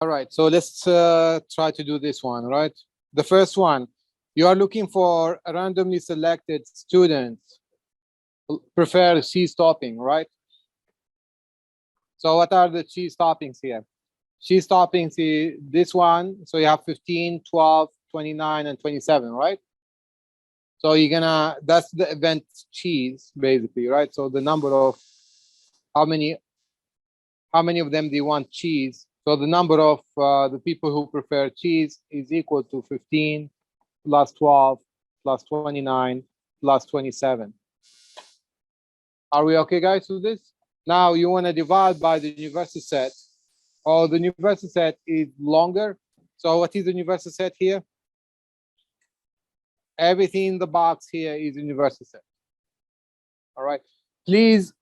All right, so let's try to do this one, right? The first one, you are looking for a randomly selected student, prefer cheese topping, right? So what are the cheese toppings here? Cheese toppings is this one, so you have 15, 12, 29, and 27, right? So you're gonna, that's the event cheese, basically, right? So the number of, how many of them do you want cheese? So the number of the people who prefer cheese is equal to 15 plus 12 plus 29 plus 27. Are we okay, guys, with this? Now you want to divide by the universal set. Oh, the universal set is longer. So what is the universal set here? Everything in the box here is universal set. All right. Please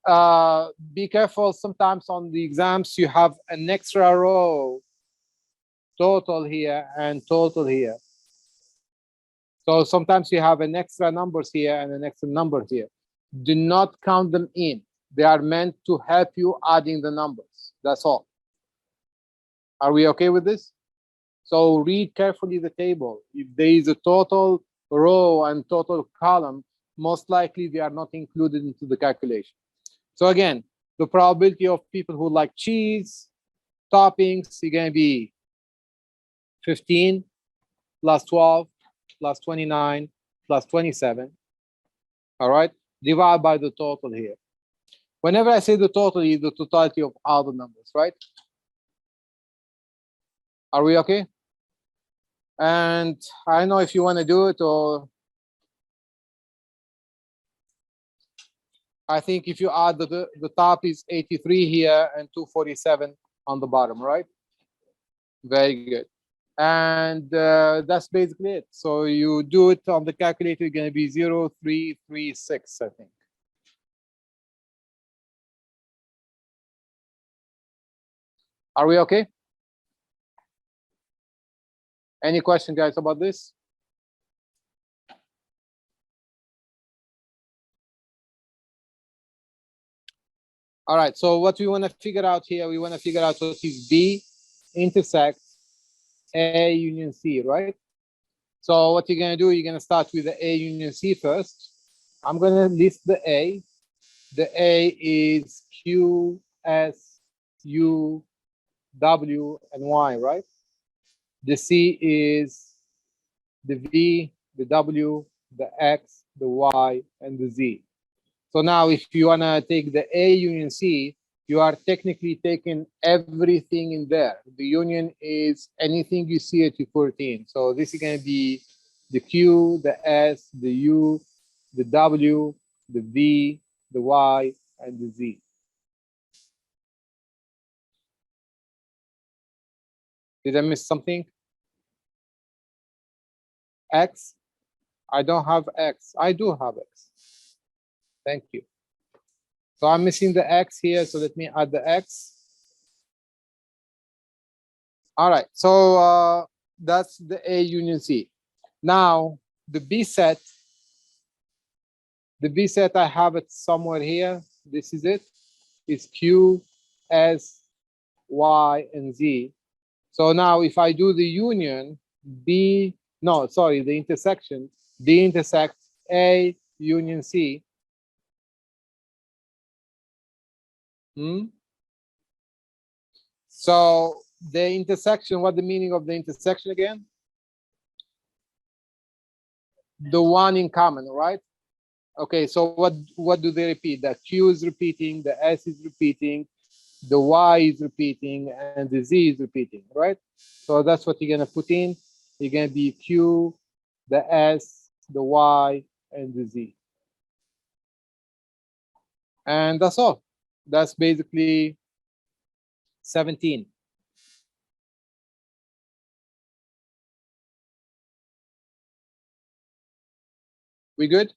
be careful. Sometimes on the exams, you have an extra row, total here and total here. So sometimes you have an extra numbers here and an extra number here. Do not count them in. They are meant to help you adding the numbers. That's all. Are we okay with this? So read carefully the table. If there is a total row and total column, most likely they are not included into the calculation. So again, the probability of people who like cheese toppings is going to be 15 plus 12 plus 29 plus 27. All right, divide by the total here. Whenever I say the total, is the totality of all the numbers, right? Are we okay? And I don't know if you want to do it, or I think if you add the top is 83 here and 247 on the bottom, right? Very good. And that's basically it. So you do it on the calculator, it's going to be 0336, I think. Are we okay? Any question, guys, about this? All right, so what we want to figure out here, we want to figure out what is B intersect A union C, right? So what you're going to do, you're going to start with the A union C first. I'm going to list the A. The A is Q, S, U, W, and Y, right? The C is the V, the W, the X, the Y, and the Z. So now if you want to take the A union C, you are technically taking everything in there. The union is anything you see at U14. So this is going to be the Q, the S, the U, the W, the V, the Y, and the Z. Did I miss something? X? I don't have X. I do have X. Thank you. So I'm missing the X here, so let me add the X. All right, so that's the A union C. Now, the B set, I have it somewhere here. This is it. It's Q, S, Y, and Z. So now if I do the union, the intersection, B intersects A union C. So the intersection, what the meaning of the intersection again? The one in common, right? Okay, so what do they repeat? The Q is repeating, the S is repeating, the Y is repeating, and the Z is repeating, right? So that's what you're gonna put in. You're gonna be Q, the S, the Y, and the Z. And that's all. That's basically 17. We good?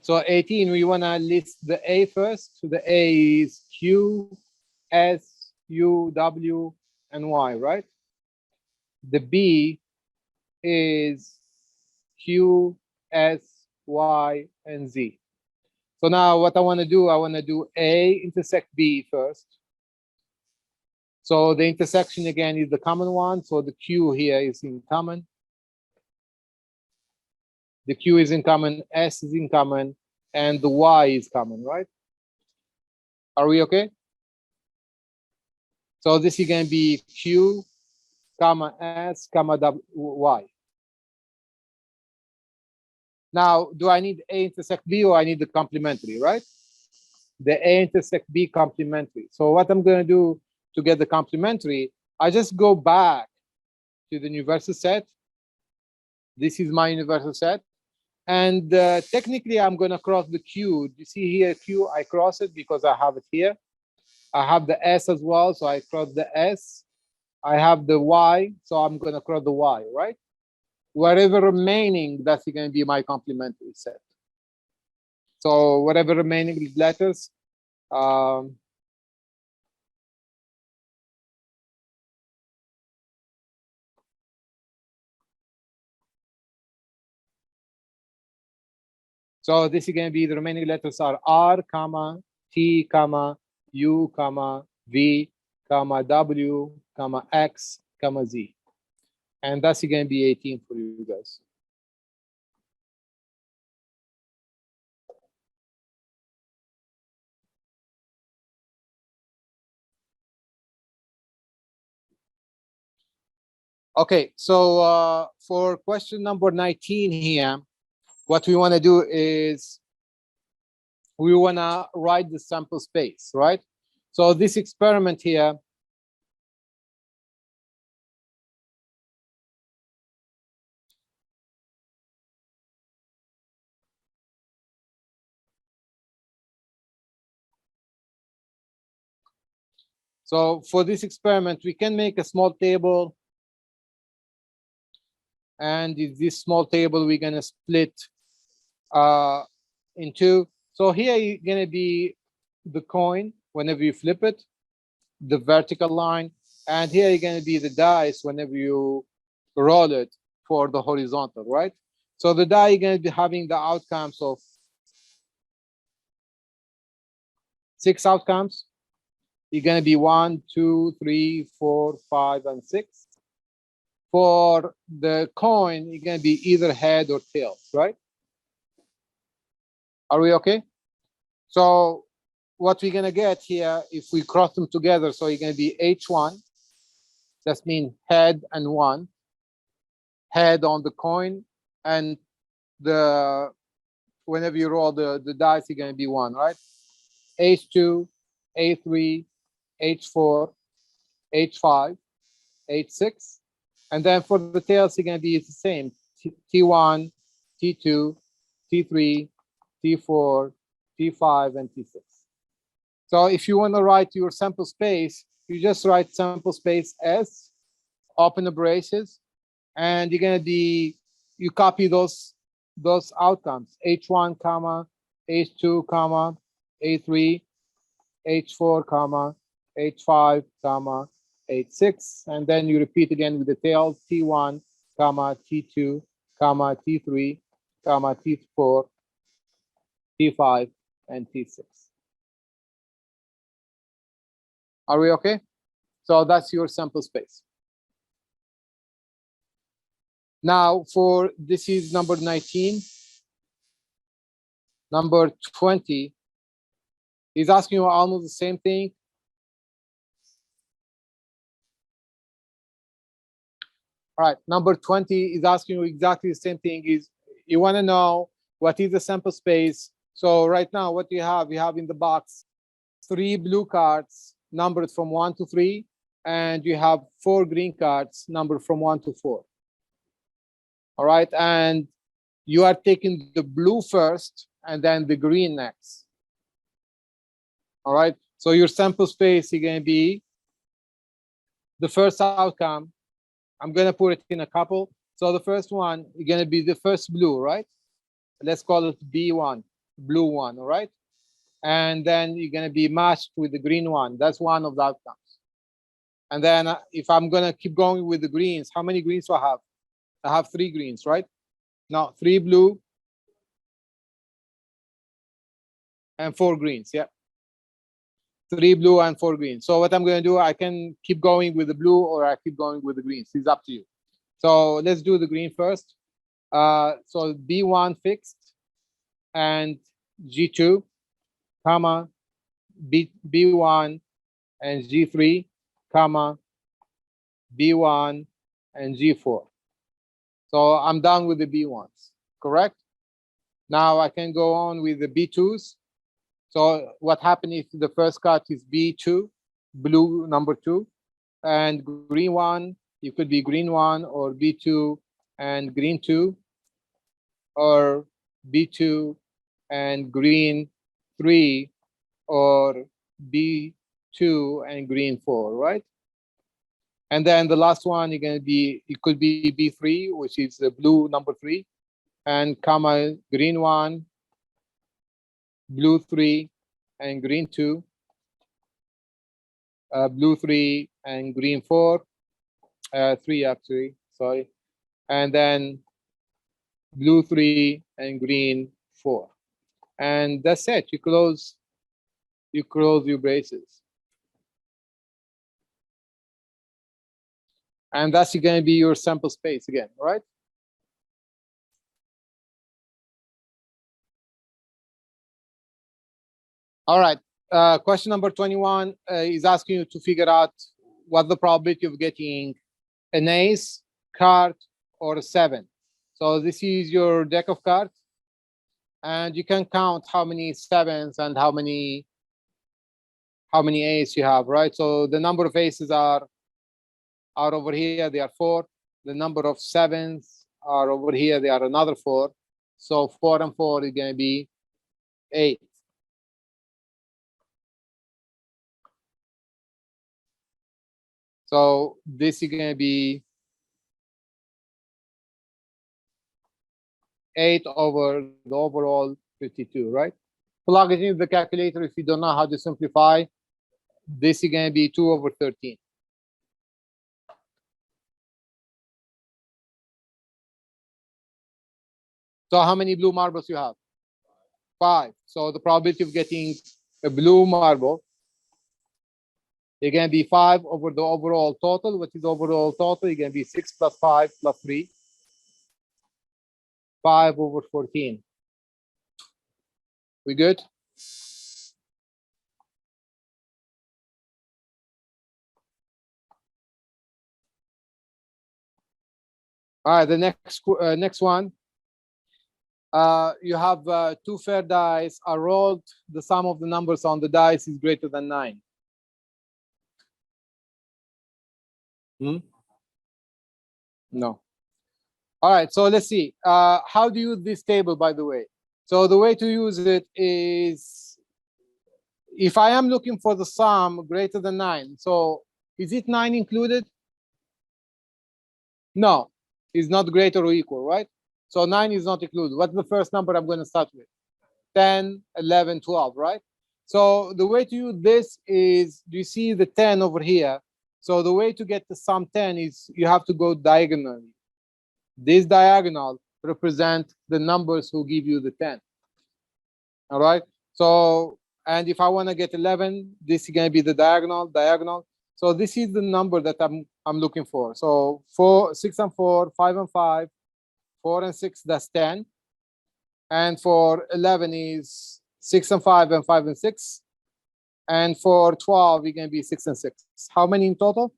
So 18, we want to list the A first. So the A is Q, S, U, W, and Y, right? The B is Q, S, Y, and Z. So now what I want to do A intersect B first. So the intersection again is the common one. So the Q here is in common. The Q is in common, S is in common, and the Y is common, right? Are we okay? So this is going to be Q, comma S, comma W, Y. Now, do I need A intersect B or I need the complementary, right? The A intersect B complementary. So what I'm going to do to get the complementary, I just go back to the universal set. This is my universal set. And technically, I'm going to cross the Q. You see here, Q, I cross it because I have it here. I have the S as well, so I cross the S. I have the Y, so I'm going to cross the Y, right? Whatever remaining, that's going to be my complementary set. So whatever remaining letters, so this is going to be the remaining letters are R, comma, T, comma, U, comma, V, comma, W, comma, X, comma, Z. And that's going to be 18 for you guys. Okay, so for question number 19 here, what we want to do is we want to write the sample space, right? So this experiment here, so for this experiment, we can make a small table. And in this small table, we're going to split in two. So here you're going to be the coin whenever you flip it, the vertical line. And here you're going to be the dice whenever you roll it for the horizontal, right? So the die, you're going to be having the outcomes of 6 outcomes. You're going to be 1, 2, 3, 4, 5, and 6. For the coin, you're going to be either head or tails, right? Are we okay? So what we're going to get here, if we cross them together, so you're going to be H1. That means head and 1. Head on the coin. And the whenever you roll the dice, you're going to be 1, right? H2, A3, H4, H5, H6. And then for the tails, you're going to be the same. T1, T2, T3, T4, T5, and T6. So if you want to write your sample space, you just write sample space S, open the braces, and you're going to be, you copy those outcomes, H1, comma, H2, comma, A3, H4, comma, H5, comma, H6, and then you repeat again with the tail, T1, comma, T2, comma, T3, comma, T4, T5, and T6. Are we okay? So that's your sample space. Now for, this is number 19. Number 20 is asking you almost the same thing. All right, number 20 is asking you exactly the same thing. Is you want to know what is the sample space. So right now, what you have in the box 3 blue cards numbered from 1 to 3, and you have 4 green cards numbered from 1 to 4. All right, and you are taking the blue first and then the green next. All right, so your sample space is going to be the first outcome. I'm going to put it in a couple. So the first one is going to be the first blue, right? Let's call it B1, blue one, all right? And then you're going to be matched with the green one. That's one of the outcomes. And then if I'm going to keep going with the greens, how many greens do I have? I have 3 greens, right? Now 3 blue, and 4 greens. Yeah. 3 blue and 4 green. So what I'm going to do, I can keep going with the blue or I keep going with the greens. It's up to you. So let's do the green first. So B1 fixed and G2, comma, B1 and G3, comma, B1 and G4. So I'm done with the B1s, correct? Now I can go on with the B2s. So what happened if the first cut is B2, blue number 2, and green 1, it could be green 1 or B2 and green 2, or B2 and green 3, or B2 and green 4, right? And then the last one, you're going to be, it could be B3, which is the blue number 3, and comma green 1, blue 3, and green 2, blue 3 and green 4, 3 actually, sorry, and then blue 3 and green 4, and that's it. You close your braces, and that's going to be your sample space again, right? All right. Question number 21 is asking you to figure out what the probability of getting an ace card or a 7. So this is your deck of cards, and you can count how many 7s and how many aces you have, right? So the number of aces are over here, they are 4. The number of 7s are over here, they are another 4. So 4 and 4 is going to be 8. So this is going to be 8 over the overall 52, right? Plug it in the calculator if you don't know how to simplify. This is going to be 2 over 13. So how many blue marbles you have? 5. So the probability of getting a blue marble is going to be 5 over the overall total. What is the overall total? It's going to be 6 plus 5 plus 3. 5 over 14. We good? All right, the next one. You have 2 fair dice are rolled. The sum of the numbers on the dice is greater than 9. No. All right, so let's see. How do you use this table, by the way? So the way to use it is, if I am looking for the sum greater than 9, so is it 9 included? No, it's not greater or equal, right? So 9 is not included. What's the first number I'm going to start with? 10, 11, 12, right? So the way to use this is, do you see the 10 over here? So the way to get the sum 10 is you have to go diagonally. This diagonal represent the numbers who give you the 10. All right. So, and if I want to get 11, this is going to be the diagonal. So this is the number that I'm looking for. So 4, 6 and 4, 5 and 5, 4 and 6, that's 10. And for 11 is 6 and 5 and 5 and 6. And for 12, we're going to be 6 and 6. How many in total?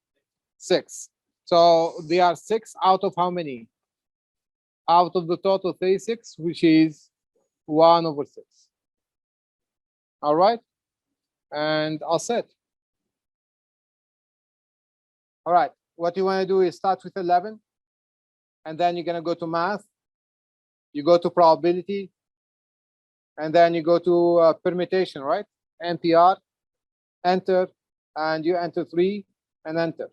6. So they are 6 out of how many? Out of the total 36, which is 1 over 6. All right. And all set. All right. What you want to do is start with 11. And then you're going to go to math. You go to probability. And then you go to permutation, right? NPR. Enter. And you enter 3 and enter.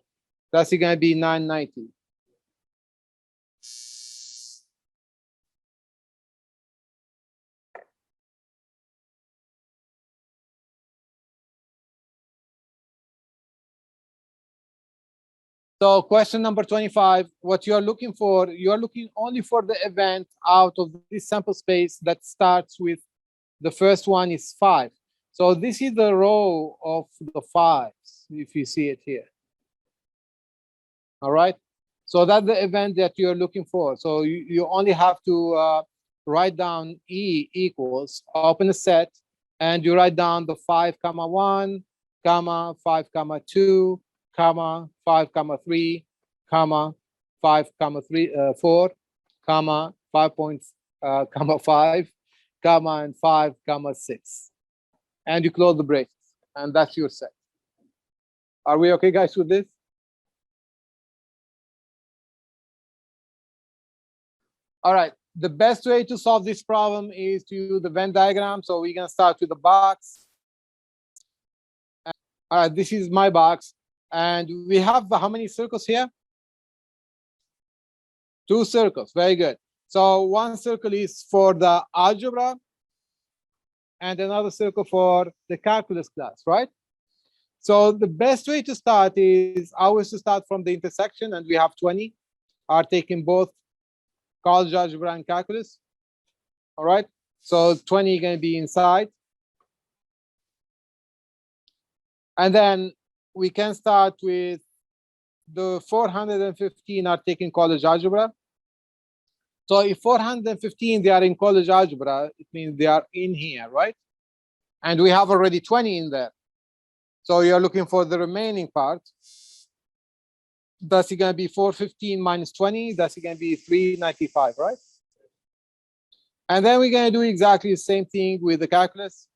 That's going to be 990. So question number 25, what you're looking for, you're looking only for the event out of this sample space that starts with The first one is 5. So this is the row of the 5s, if you see it here. All right. So that's the event that you're looking for. So you only have to write down E equals, open a set, and you write down the 5, 1, 5, 2, 5, 3, 5, 4, 5, and 5, 6. And you close the braces, and that's your set. Are we okay, guys, with this? All right. The best way to solve this problem is to use the Venn diagram. So we're going to start with the box. All right, this is my box. And we have how many circles here? 2 circles. Very good. So one circle is for the algebra and another circle for the calculus class, right? So the best way to start is always to start from the intersection, and we have 20 are taking both college algebra and calculus. All right. So 20 going to be inside. And then we can start with the 415 are taking college algebra. So if 415 they are in college algebra, it means they are in here, right? And we have already 20 in there. So you're looking for the remaining part. That's going to be 415 minus 20. That's going to be 395, right? And then we're going to do exactly the same thing with the calculus.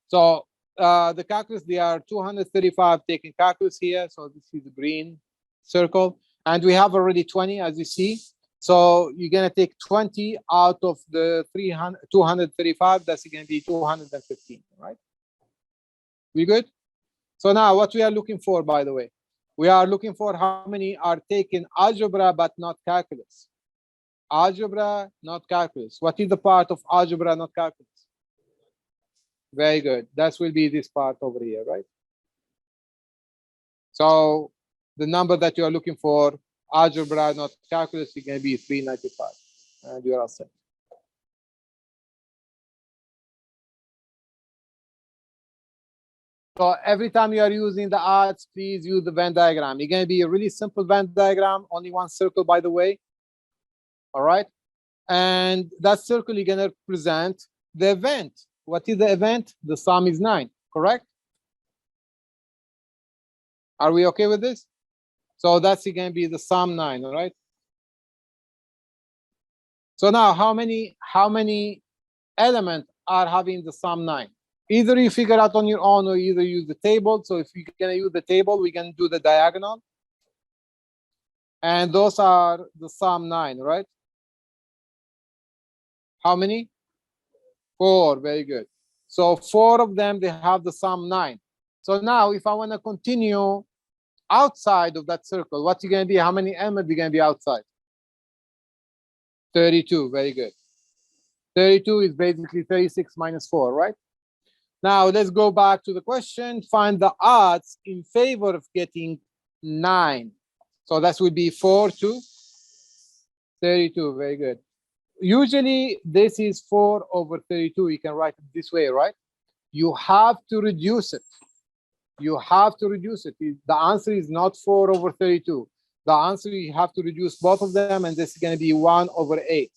So the calculus, they are 235 taking calculus here. So this is the green circle. And we have already 20, as you see. So you're going to take 20 out of the 235. That's going to be 215, right? We good? So now what we are looking for, by the way, we are looking for how many are taking algebra but not calculus. Algebra, not calculus. What is the part of algebra, not calculus? Very good. That will be this part over here, right? So the number that you are looking for, algebra, not calculus, is going to be 395. And you are all set. So every time you are using the odds, please use the Venn diagram. It's going to be a really simple Venn diagram, only one circle, by the way. All right. And that circle is going to represent the event. What is the event? The sum is 9, correct? Are we okay with this? So that's going to be the sum 9, all right? So now how many elements are having the sum 9? Either you figure out on your own or either use the table. So if you're going to use the table, we can do the diagonal. And those are the sum 9, right? How many? 4, very good. So 4 of them, they have the sum 9. So now if I want to continue outside of that circle, what's it going to be? How many elements are going to be outside? 32, very good. 32 is basically 36 minus 4, right? Now let's go back to the question. Find the odds in favor of getting 9. So that would be 4 to 32, very good. Usually this is 4 over 32. You can write it this way, right? You have to reduce it. You have to reduce it. The answer is not 4 over 32. The answer, you have to reduce both of them, and this is going to be 1 over 8.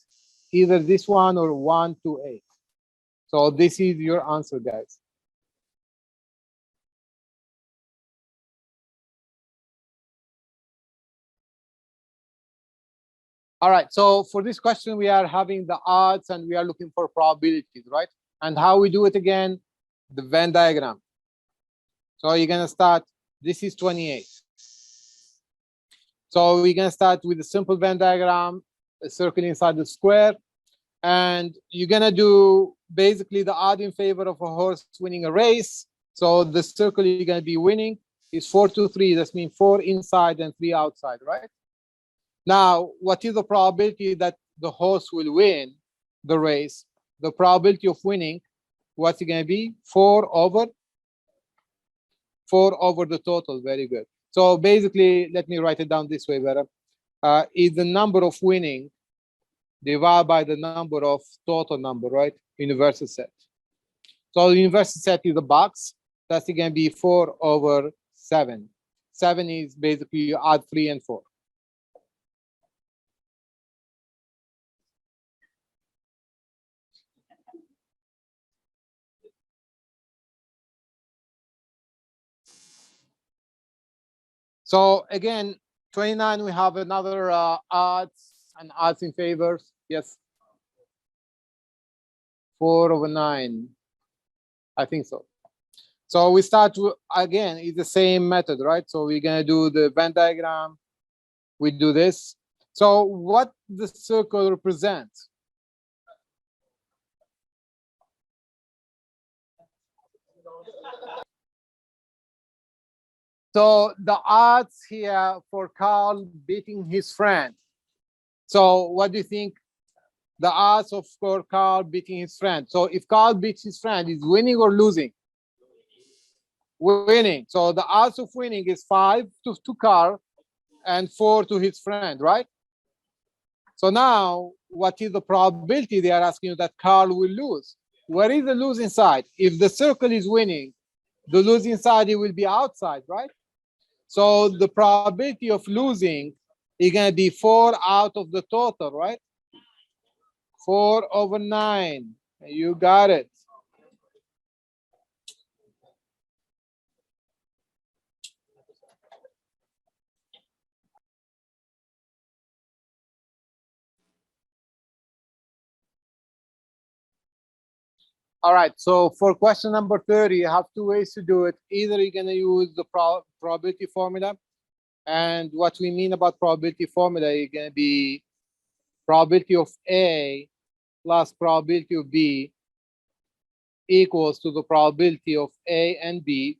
Either this one or 1 to 8. So this is your answer, guys. All right, so for this question, we are having the odds and we are looking for probabilities, right? And how we do it again? The Venn diagram. So you're going to start, this is 28. So we're going to start with a simple Venn diagram, a circle inside the square. And you're going to do basically the odd in favor of a horse winning a race. So the circle you're going to be winning is 4 to 3. That means 4 inside and 3 outside, right? Now, what is the probability that the horse will win the race? The probability of winning, what's it going to be? 4 over the total. Very good. So basically, let me write it down this way better. Is the number of winning divided by the number of total number, right? Universal set. So the universal set is a box. That's going to be 4/7. 7 is basically you add 3 and 4. So again, 29, we have another odds and odds in favors. Yes. 4/9. I think so. So we start to, again, it's the same method, right? So we're going to do the Venn diagram. We do this. So what the circle represents? So the odds here for Carl beating his friend. So what do you think the odds of Carl beating his friend? So if Carl beats his friend, is winning or losing? Winning. So the odds of winning is 5 to Carl and 4 to his friend, right? So now, what is the probability they are asking you that Carl will lose? Where is the losing side? If the circle is winning, the losing side it will be outside, right? So the probability of losing is going to be 4 out of the total, right? 4/9. You got it. All right, so for question number 30, you have 2 ways to do it. Either you're going to use the probability formula, and what we mean about probability formula is going to be probability of A plus probability of B equals to the probability of A and B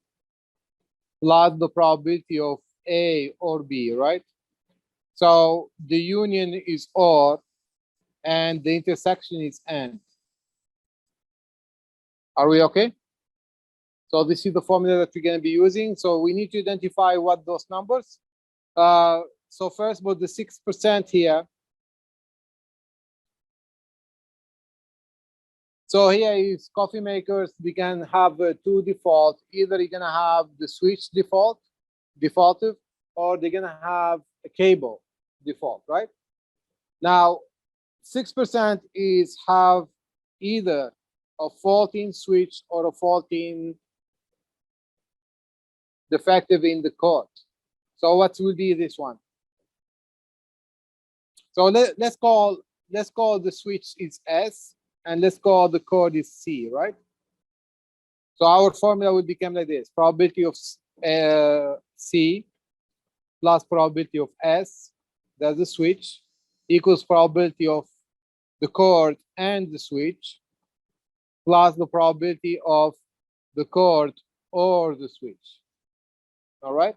plus the probability of A or B, right? So the union is OR and the intersection is AND. Are we okay? So this is the formula that we're going to be using. So we need to identify what those numbers. So first, about the 6% here. So here is coffee makers. We can have 2 default. Either you're going to have the switch defaultive, or they're going to have a cable default, right? Now, 6% is have either a faulting switch or a faulting defective in the code. So what will be this one? So let's call the switch is S, and let's call the code is C, right? So our formula will become like this: probability of C plus probability of S, that's the switch, equals probability of the cord and the switch, plus the probability of the cord or the switch. All right?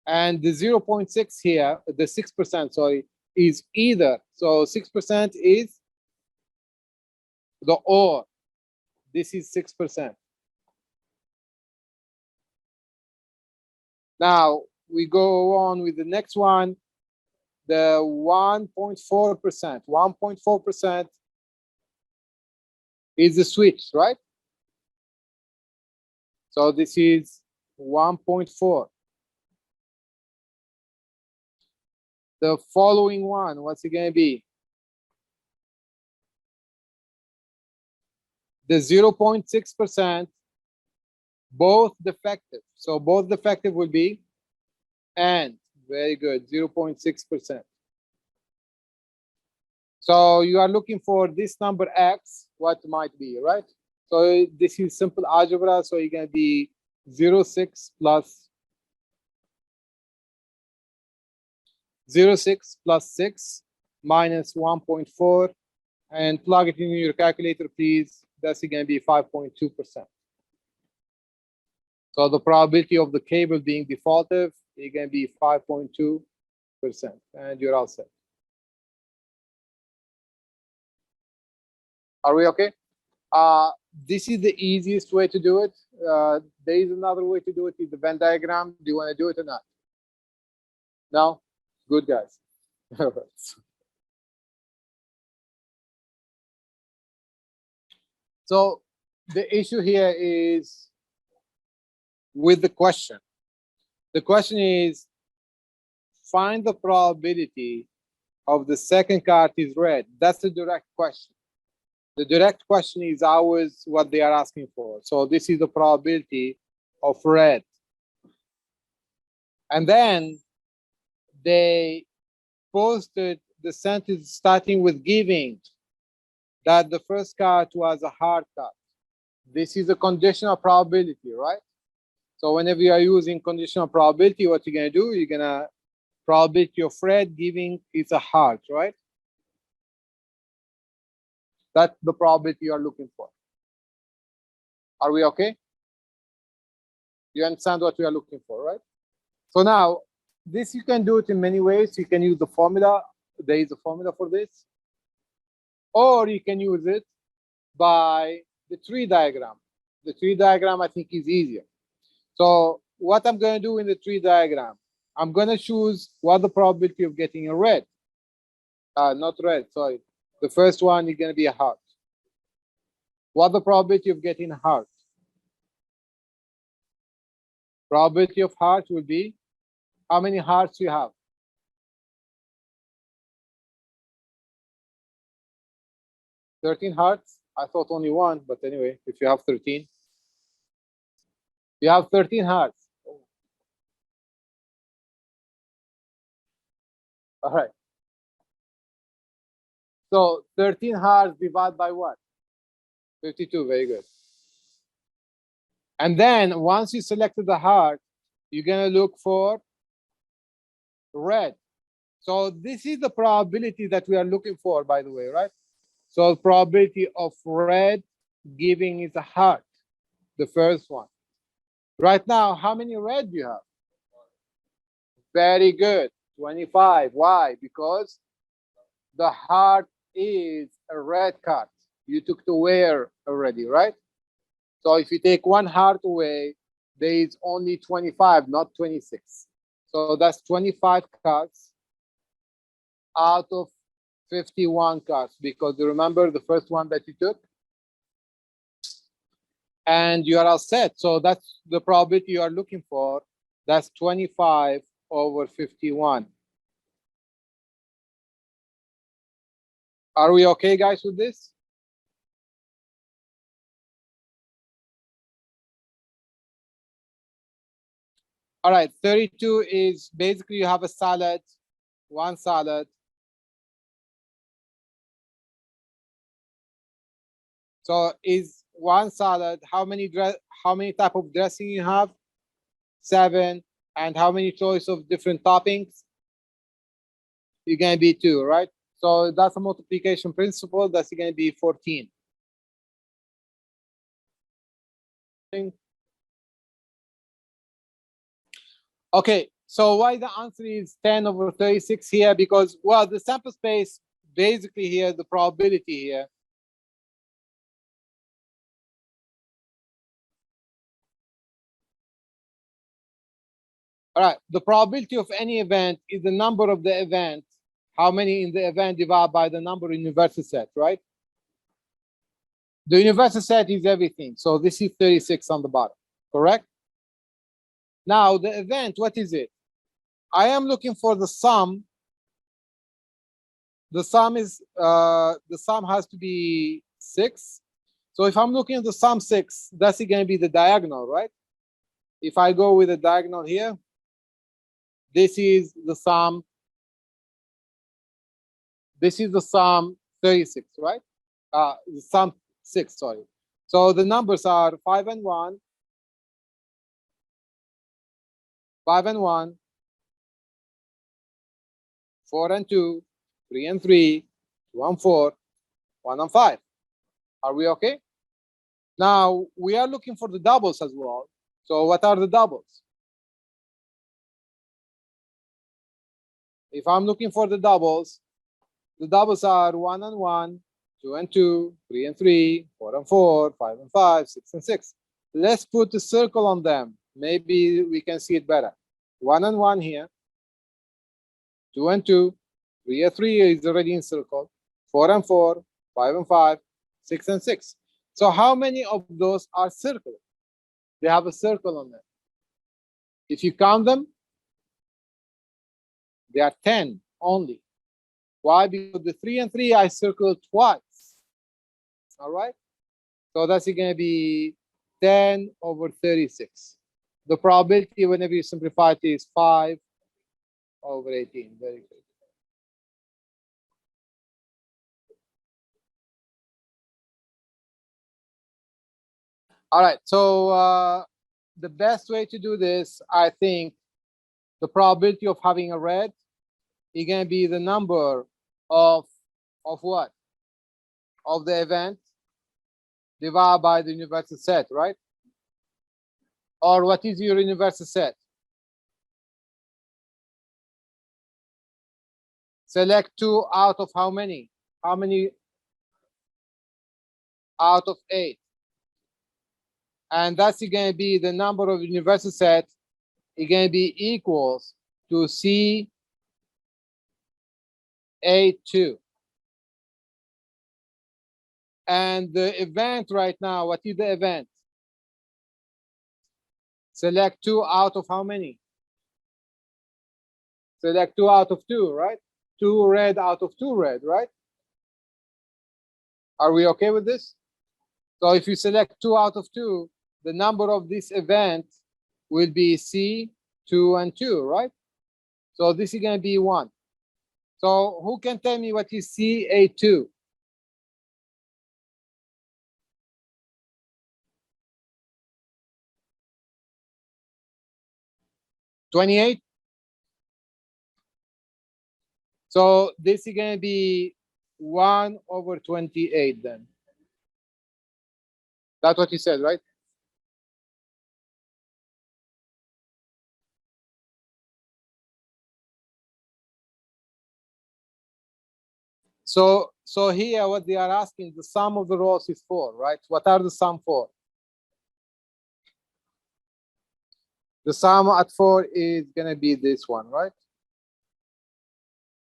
And the 0.6 here, the 6%, sorry, is either. So 6% is the OR. This is 6%. Now we go on with the next one, the 1.4%. 1.4% is the switch, right? So this is 1.4. The following one, what's it going to be? The 0.6%, both defective. So both defective will be and. Very good, 0.6%. So you are looking for this number X, what might be, right? So this is simple algebra. So you're going to be 0.6 plus 0.6 plus 6 minus 1.4, and plug it in your calculator, please. That's going to be 5.2%. So the probability of the cable being defaultive is going to be 5.2%, and you're all set. Are we okay? This is the easiest way to do it. There is another way to do it, is the Venn diagram. Do you want to do it or not? No? Good, guys. All right. So the issue here is with the question. The question is, find the probability of the second card is red. That's a direct question. The direct question is always what they are asking for. So this is the probability of red. And then they posted the sentence starting with giving that the first card was a hard card. This is a conditional probability, right? So whenever you are using conditional probability, what you're going to do, you're going to probability of red giving is a heart, right? That's the probability you are looking for. Are we okay? You understand what we are looking for, right? So now, this you can do it in many ways. You can use the formula. There is a formula for this. Or you can use it by the tree diagram. The tree diagram, I think, is easier. So what I'm going to do in the tree diagram, I'm going to choose what the probability of getting a red. Not red, sorry. The first one is going to be a heart. What the probability of getting a heart? Probability of heart will be how many hearts you have. $13 hearts. I thought only one, but anyway, if you have 13, you have 13 hearts. All right. So 13 hearts divided by what? 52. Very good. And then once you selected the heart, you're going to look for red. So this is the probability that we are looking for, by the way, right? So probability of red giving is a heart, the first one. Right now, how many red do you have? Very good, 25. Why? Because the heart is a red card. You took the wear already, right? So if you take one heart away, there is only 25, not 26. So that's 25 cards out of 51 cards, because you remember the first one that you took? And you are all set. So that's the probability you are looking for. That's 25 over 51. Are we okay, guys, with this? All right, 32 is basically you have a salad, one salad. So is one salad, how many type of dressing you have? 7. And how many choice of different toppings? You're going to be 2, right? So that's a multiplication principle. That's going to be 14. Okay, so why the answer is 10 over 36 here? Because, well, the sample space, basically here, the probability here. All right, the probability of any event is the number of the event. How many in the event divided by the number in universal set, right? The universal set is everything. So this is 36 on the bottom, correct? Now the event, what is it? I am looking for the sum. The sum is the sum has to be 6. So if I'm looking at the sum 6, that's going to be the diagonal, right? If I go with the diagonal here, this is the sum. This is the sum 36, right? The sum 6, sorry. So the numbers are 5 and 1, 5 and 1, 4 and 2, 3 and 3, 2 and 4, 1 and 5. Are we okay? Now we are looking for the doubles as well. So what are the doubles? If I'm looking for the doubles are 1 and 1, 2 and 2, 3 and 3, 4 and 4, 5 and 5, 6 and 6. Let's put a circle on them. Maybe we can see it better. 1 and 1 here, 2 and 2, 3 and 3 is already encircled, 4 and 4, 5 and 5, 6 and 6. So how many of those are circular? They have a circle on them. If you count them, they are 10 only. Why? Because the 3 and 3 I circled twice. All right? So that's going to be 10 over 36. The probability, whenever you simplify it, is 5 over 18. Very good. All right. So the best way to do this, I think, the probability of having a red is going to be the number of what? Of the event divided by the universal set, right? Or what is your universal set? Select 2 out of how many? How many out of 8? And that's going to be the number of universal set. It's going to be equals to C82. And the event right now, what is the event? Select 2 out of how many? Select 2 out of 2, right? 2 red out of 2 red, right? Are we okay with this? So if you select 2 out of 2, the number of this event will be C, 2, and 2, right? So this is going to be 1. So who can tell me what is CA2? $28. So this is going to be 1 over 28 then. That's what you said, right? So here what they are asking, the sum of the rows is 4, right? What are the sum for? The sum at 4 is going to be this one, right?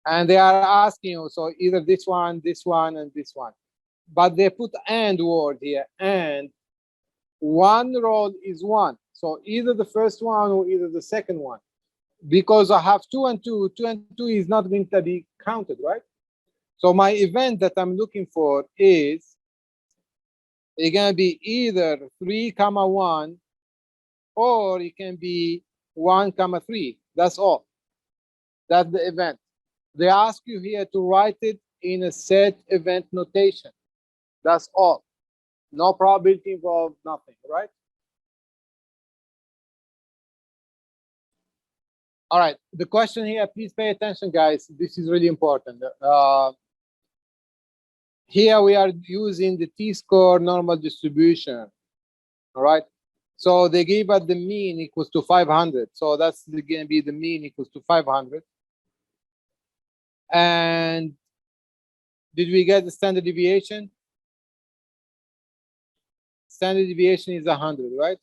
And they are asking you, so either this one, and this one. But they put and word here, and one row is 1. So either the first one or either the second one. Because I have 2 and 2, 2 and 2 is not going to be counted, right? So my event that I'm looking for is it's going to be either 3, 1, or it can be 1, 3. That's all. That's the event. They ask you here to write it in a set event notation. That's all. No probability involved, nothing, right? All right. The question here, please pay attention, guys. This is really important. Here we are using the t-score normal distribution. All right. So they gave us the mean equals to 500. So that's going to be the mean equals to 500. And did we get the standard deviation? Standard deviation is 100, right?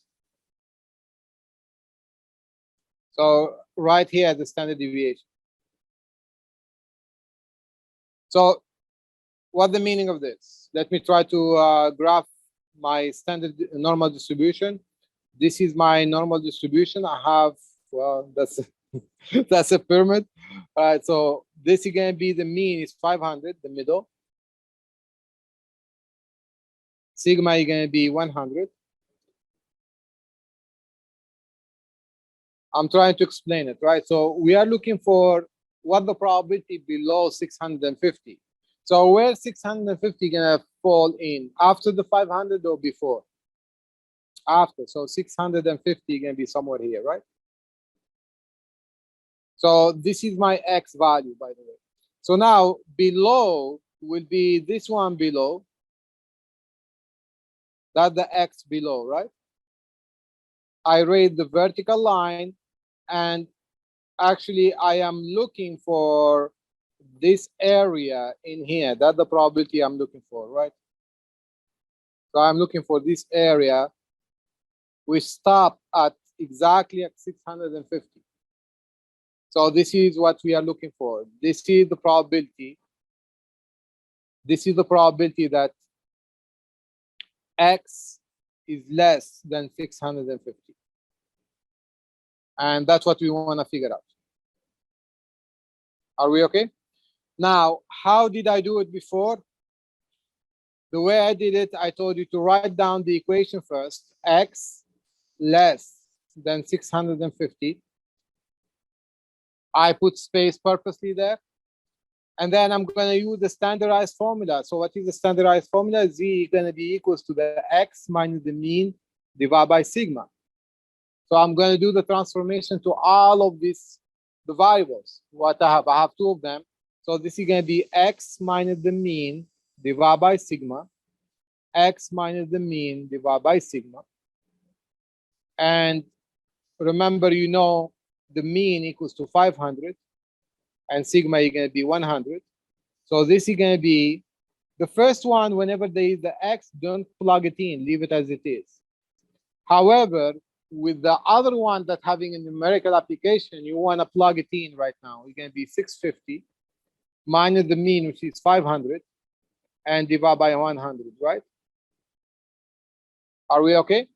So right here, the standard deviation. So what's the meaning of this? Let me try to graph my standard normal distribution. This is my normal distribution. I have, well, that's that's a pyramid. All right, so this is going to be the mean is 500, the middle. Sigma is going to be 100. I'm trying to explain it, right? So we are looking for what the probability below 650. So where 650 going to fall in? After the 500 or before? After. So 650 going to be somewhere here, right? So this is my X value, by the way. So now below will be this one below. That's the X below, right? I rate the vertical line, and actually I am looking for this area in here. That's the probability I'm looking for, right? So I'm looking for this area. We stop at exactly at 650. So this is what we are looking for. This is the probability. This is the probability that X is less than 650. And that's what we want to figure out. Are we okay? Now, how did I do it before? The way I did it, I told you to write down the equation first. X less than 650. I put space purposely there. And then I'm going to use the standardized formula. So what is the standardized formula? Z is going to be equals to the X minus the mean divided by sigma. So I'm going to do the transformation to all of these, the variables. What I have two of them. So this is going to be X minus the mean divided by sigma. X minus the mean divided by sigma. And remember, you know, the mean equals to 500. And sigma is going to be 100. So this is going to be the first one. Whenever there is the X, don't plug it in, leave it as it is. However, with the other one that having a numerical application, you want to plug it in right now. It's going to be 650 minus the mean, which is 500, and divide by 100, right? Are we okay?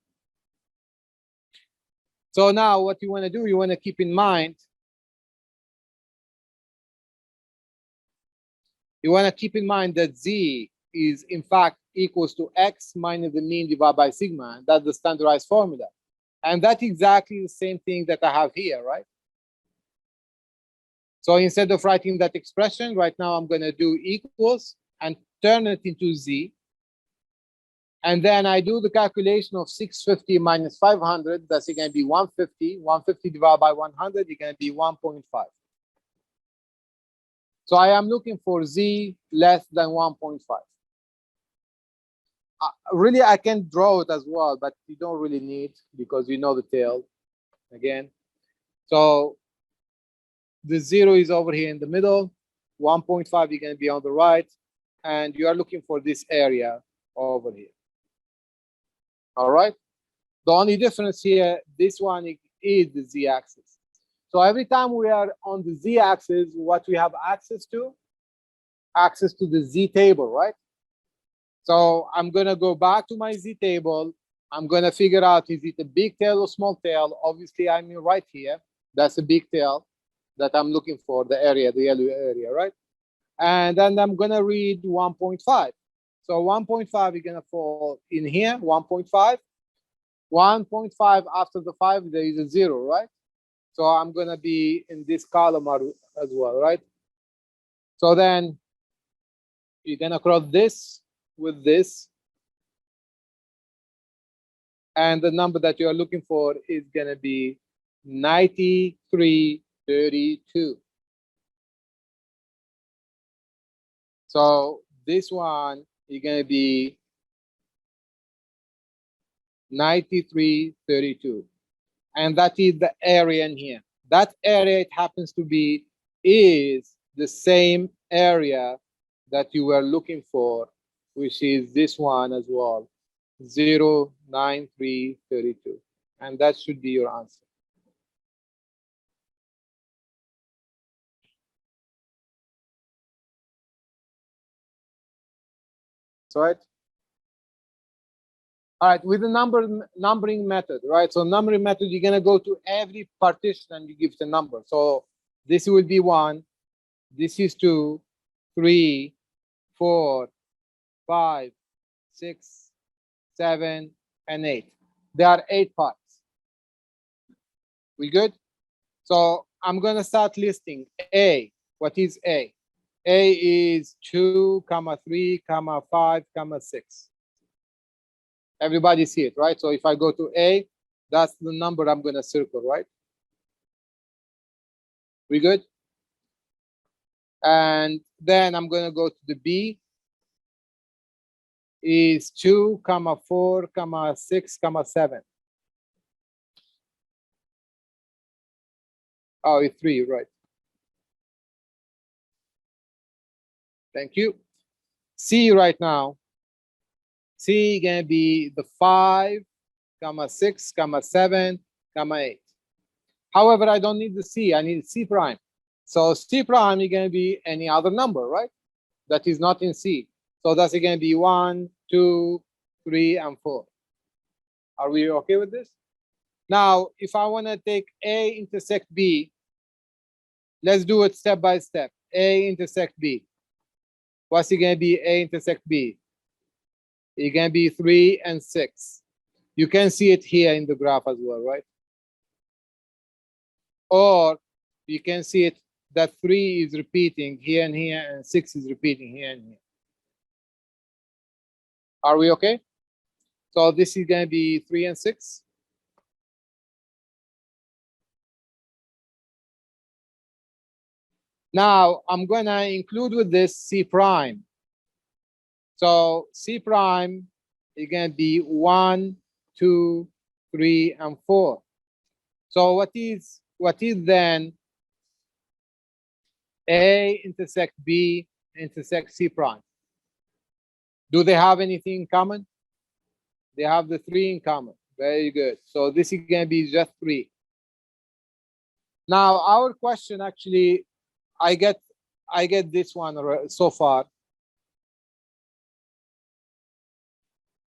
So now what you want to do, you want to keep in mind, that Z is in fact equals to X minus the mean divided by sigma. And that's the standardized formula. And that's exactly the same thing that I have here, right? So instead of writing that expression, right now I'm going to do equals and turn it into Z. And then I do the calculation of 650 minus 500. That's going to be 150. 150 divided by 100 is going to be 1.5. So I am looking for Z less than 1.5. Really, I can draw it as well, but you don't really need, because you know the tail again. So the 0 is over here in the middle. 1.5 is going to be on the right. And you are looking for this area over here. All right. The only difference here, this one is the Z-axis. So every time we are on the Z-axis, what we have access to? Access to the Z table, right? So I'm going to go back to my Z table. I'm going to figure out, is it a big tail or small tail? Obviously, I'm right here. That's a big tail that I'm looking for, the area, the yellow area, right? And then I'm going to read 1.5. So 1.5 is going to fall in here, 1.5. 1.5 after the 5, there is a 0, right? So I'm going to be in this column as well, right? So then you're going to cross this with this. And the number that you are looking for is going to be 9332. So this one is going to be 9332. And that is the area in here. That area, it happens to be, is the same area that you were looking for, which is this one as well, 09332. And that should be your answer. That's right. All right, with the numbering method, right? So numbering method, you're gonna go to every partition and you give the number. So this will be 1, this is 2, 3, 4, 5, 6, 7, and 8. There are 8 parts. We good? So I'm gonna start listing A. What is A? A is 2, 3, 5, 6. Everybody see it, right? So if I go to A, that's the number I'm going to circle, right? We good? And then I'm going to go to the B. Is 2, 4, 6, 7. Oh, it's 3, right? Thank you. C right now. C going to be the 5, 6, 7, 8. However, I don't need the C. I need C prime. So C prime is going to be any other number, right? That is not in C. So that's going to be 1, 2, 3, and 4. Are we okay with this? Now, if I want to take A intersect B, let's do it step by step. A intersect B. What's it going to be? A intersect B. It's going to be 3 and 6. You can see it here in the graph as well, right? Or you can see it that 3 is repeating here and here, and 6 is repeating here and here. Are we okay? So this is going to be 3 and 6. Now I'm going to include with this C prime. So C prime is going to be 1, 2, 3, and 4. So what is then A intersect B intersect C prime? Do they have anything in common? They have the 3 in common. Very good. So this is going to be just 3. Now our question, actually, I get this one so far.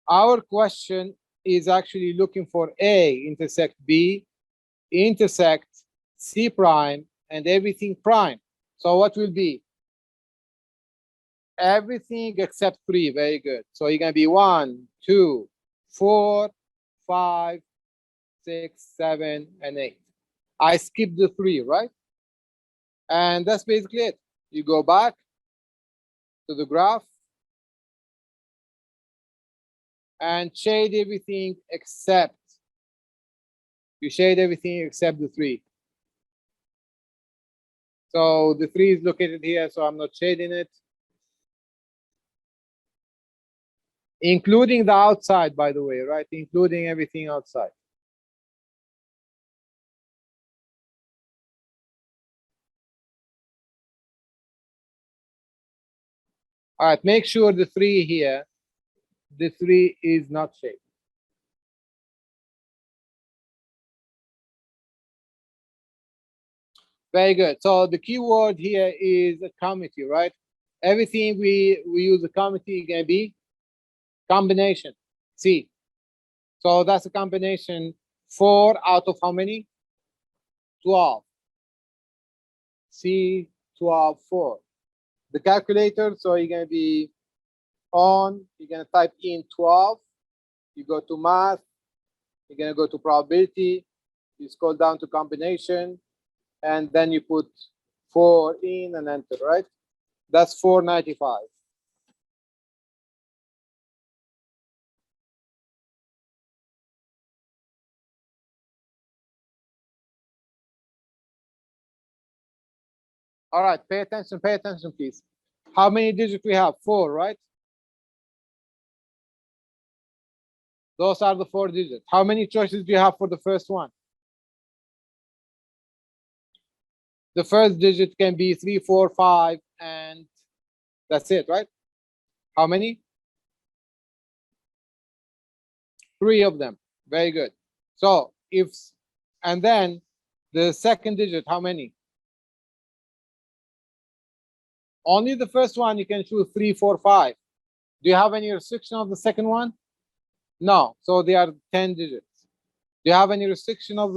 Our question is actually looking for A intersect B intersect C prime and everything prime. So what will be? Everything except 3. Very good. So you're going to be 1, 2, 4, 5, 6, 7, and 8. I skipped the 3, right? And that's basically it. You go back to the graph and shade everything except, you shade everything except the 3. So the 3 is located here, so I'm not shading it. Including the outside, by the way, right? Including everything outside. All right, make sure the 3 here, the 3 is not shaded. Very good. So the keyword here is a committee, right? Everything we use a committee can be combination, C. So that's a combination 4 out of how many? 12. C, 12, 4. The calculator, so you're going to be on, you're going to type in 12. You go to math, you're going to go to probability, you scroll down to combination, and then you put 4 in and enter, right? That's 495. All right, pay attention, please. How many digits we have? 4, right? Those are the 4 digits. How many choices do you have for the first one? The first digit can be 3, 4, 5, and that's it, right? How many? 3 of them. Very good. So if, and then the second digit, how many? Only the first one you can choose 3, 4, 5. Do you have any restriction of the second one? No. So they are 10 digits. Do you have any restriction of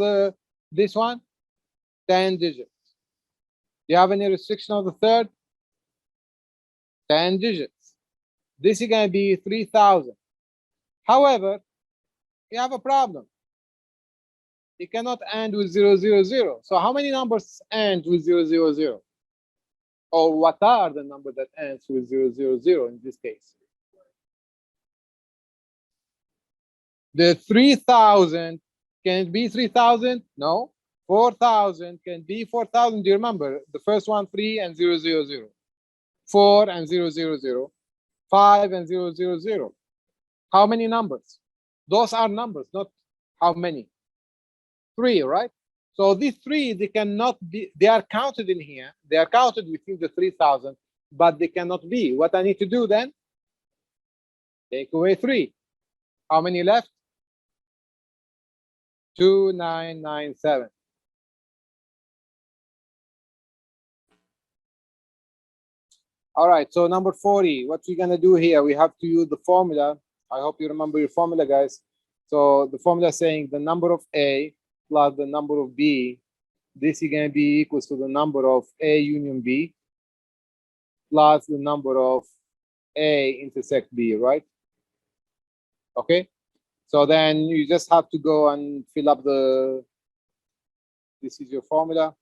this one? 10 digits. Do you have any restriction of the third? 10 digits. This is going to be 3,000. However, you have a problem. It cannot end with 000. So how many numbers end with 000? Or what are the numbers that ends with 000 in this case? The 3,000, can it be 3,000? No. 4,000 can be 4,000. Do you remember? The first one, 3 and 000. 4 and 000. 5 and 000. How many numbers? Those are numbers, not how many. 3, right? So these 3, they cannot be, they are counted in here. They are counted within the 3,000, but they cannot be. What I need to do then? Take away 3. How many left? 2997. All right, so number 40, what we're gonna do here, we have to use the formula I hope you remember your formula, guys. So the formula is saying the number of A plus the number of B, this is going to be equals to the number of A union B plus the number of A intersect B, right? Okay. So then you just have to go and fill up this is your formula.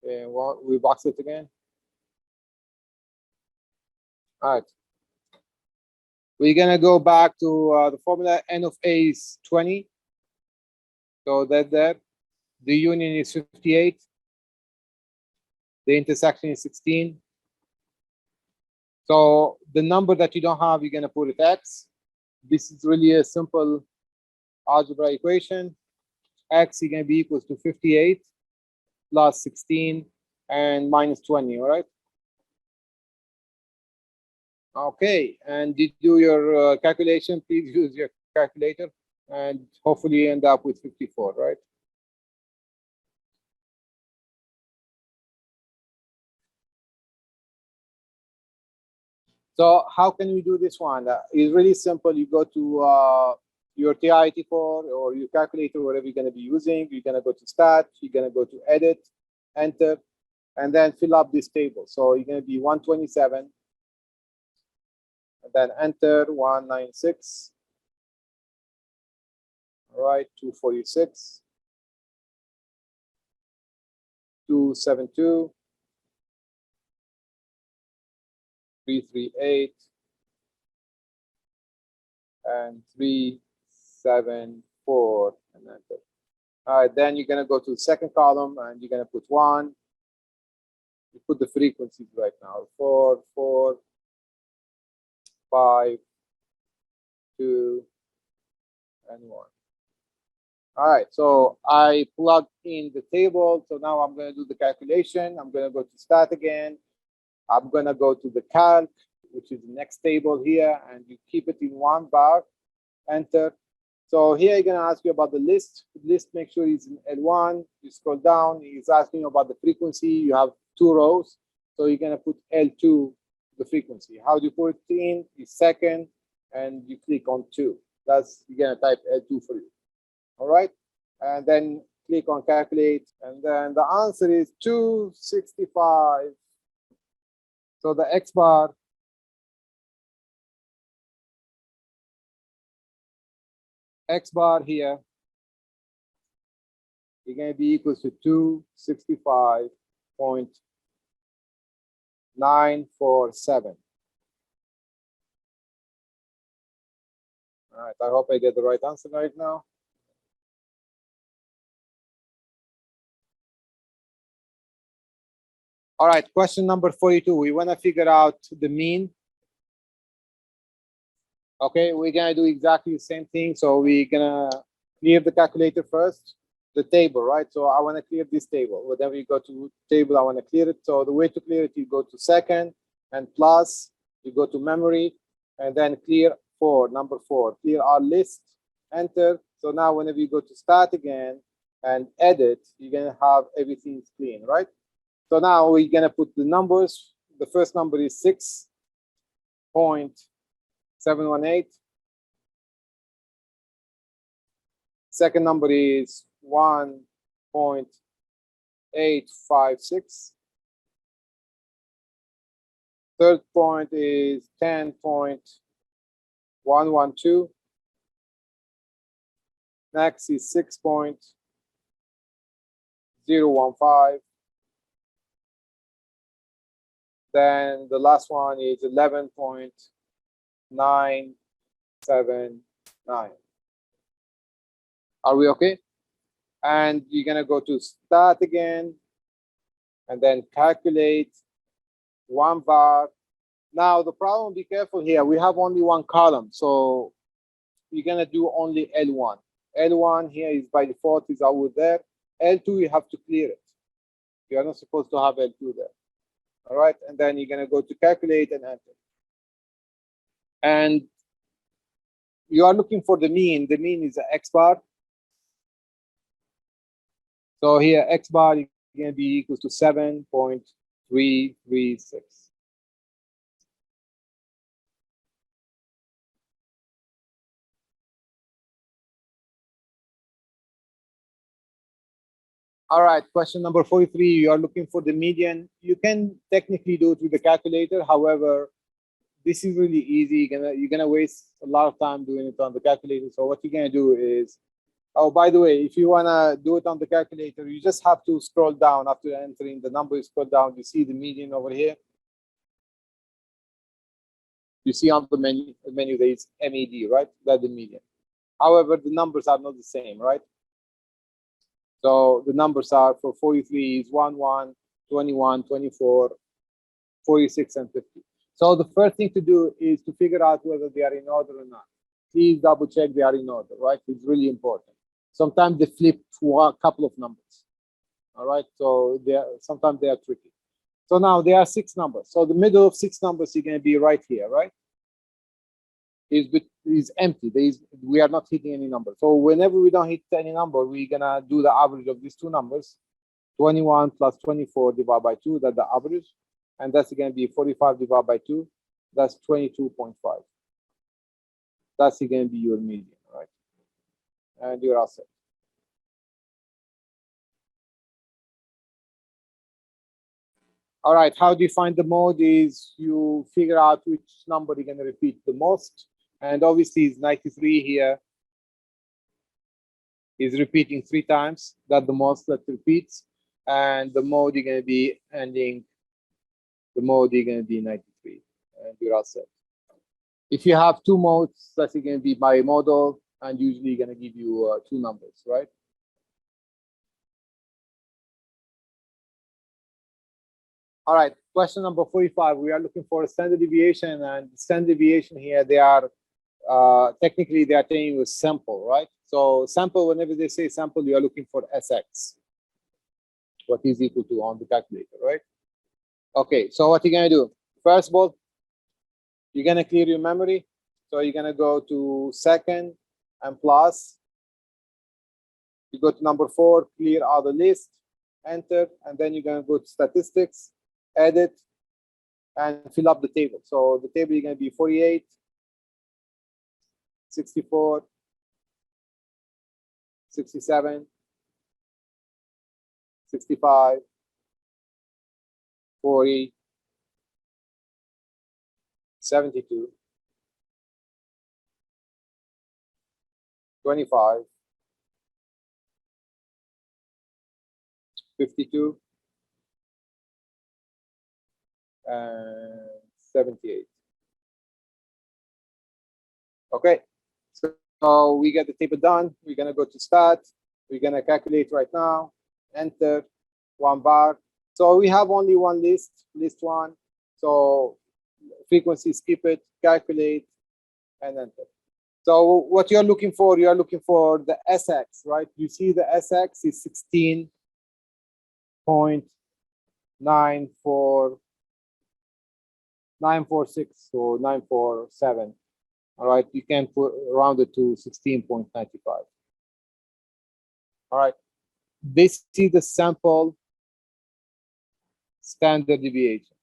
And we box it again. All right. We're gonna go back to the formula. N of A is 20. So that the union is 58. The intersection is 16. So the number that you don't have, you're gonna put it X. This is really a simple algebra equation. X is gonna be equals to 58 plus 16 and minus 20, all right? Okay, and did you do your calculation? Please use your calculator and hopefully you end up with 54, right? So how can we do this one? It's really simple. You go to your TI-84 or your calculator, whatever you're going to be using. You're going to go to Stat. You're going to go to Edit, Enter, and then fill up this table. So you're going to be 127, and then Enter 196. All right, 246, 272, 338, and 374, and enter. All right, then you're gonna go to the second column and you're gonna put 1. You put the frequencies right now: 4, 4, 5, 2, and 1. All right, so I plugged in the table. So now I'm gonna do the calculation. I'm gonna go to Stat again. I'm gonna go to the calc, which is the next table here, and you keep it in 1 bar, enter. So here you're gonna ask you about the list. The list, make sure it's in L1. You scroll down, it's asking you about the frequency. You have 2 rows. So you're gonna put L2, the frequency. How do you put it in? Is second, and you click on 2. That's, you're gonna type L2 for you. All right, and then click on calculate, and then the answer is 265. So the X bar here is going to be equal to 265.947. All right, I hope I get the right answer right now. All right, question number 42. We want to figure out the mean. Okay, we're gonna do exactly the same thing. So we're gonna clear the calculator first, the table, right? So I want to clear this table. Whenever you go to table, I want to clear it. So the way to clear it, you go to second and plus, you go to memory, and then clear 4, number 4, clear our list, enter. So now whenever you go to start again and edit, you're gonna have everything clean, right? So now we're gonna put the numbers. The first number is 6.718. Second number is 1.856. Third point is 10.112. Next is 6.015. Then the last one is 11.979. Are we okay? And you're gonna go to start again, and then calculate 1 bar. Now the problem, be careful here, we have only 1 column, so you're gonna do only L1. L1 here is by default is over there. L2 you have to clear it. You are not supposed to have L2 there. All right, and then you're gonna go to calculate and enter. And you are looking for the mean. The mean is the X bar. So here X bar is gonna be equal to 7.336. All right, question number 43. You are looking for the median. You can technically do it with the calculator. However, this is really easy. You're gonna waste a lot of time doing it on the calculator. So what you're gonna do is, oh, by the way, if you wanna do it on the calculator, you just have to scroll down after entering the number. You scroll down, you see the median over here. You see on the menu there is MED, right? That's the median. However, the numbers are not the same, right? So the numbers are for 43 is 1, 1, 21, 24, 46, and 50. So the first thing to do is to figure out whether they are in order or not. Please double check they are in order, right? It's really important. Sometimes they flip to a couple of numbers. All right, so sometimes they are tricky. So now there are 6 numbers. So the middle of 6 numbers is going to be right here, right? Is empty. We are not hitting any number. So whenever we don't hit any number, we're gonna do the average of these 2 numbers. 21 plus 24 divided by 2, that's the average. And that's going to be 45 divided by 2, that's 22.5. That's going to be your median, right? And you're all set. All right, how do you find the mode? Is you figure out which number you're going to repeat the most. And obviously, it's 93 here. Is repeating 3 times. That's the most that repeats. And the mode you're going to be ending, the mode you're going to be 93. And you're all set. If you have 2 modes, that's going to be bimodal, and usually going to give you 2 numbers, right? All right, question number 45. We are looking for a standard deviation, and standard deviation here, they are technically they are telling you a sample, right? So sample, whenever they say sample, you are looking for SX, what is equal to on the calculator, right? Okay, so what you're going to do? First of all, you're going to clear your memory. So you're going to go to second and plus. You go to number 4, clear all the list, enter, and then you're going to go to statistics, edit, and fill up the table. So the table is going to be 48, 64, 67, 65, 40, 72, 25, 52, and 78. Okay, so we get the table done. We're gonna go to start. We're gonna calculate right now. Enter 1 bar. So we have only one list 1. So frequency, skip it, calculate, and enter. So what you're looking for the SX, right? You see the SX is 16.946 or 947. All right, you can round it to 16.95. All right, this is the sample standard deviation.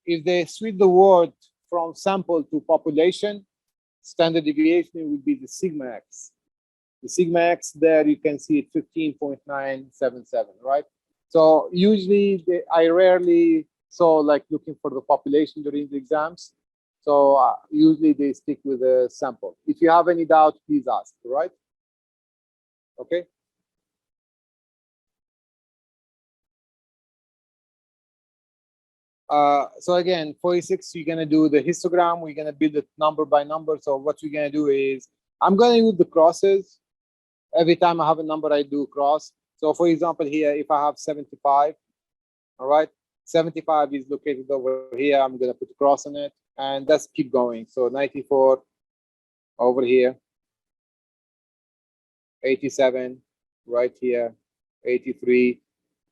If they switch the word from sample to population, standard deviation would be the sigma x. The sigma x there, you can see it 15.977, right? So usually I rarely saw like looking for the population during the exams. So usually they stick with a sample. If you have any doubt, please ask, right? Okay. So again, 46, you're gonna do the histogram. We're gonna build it number by number. So what we're gonna do is, I'm gonna use the crosses. Every time I have a number, I do cross. So for example, here, if I have 75, all right, 75 is located over here. I'm gonna put a cross on it, and let's keep going. So 94 over here, 87 right here, 83.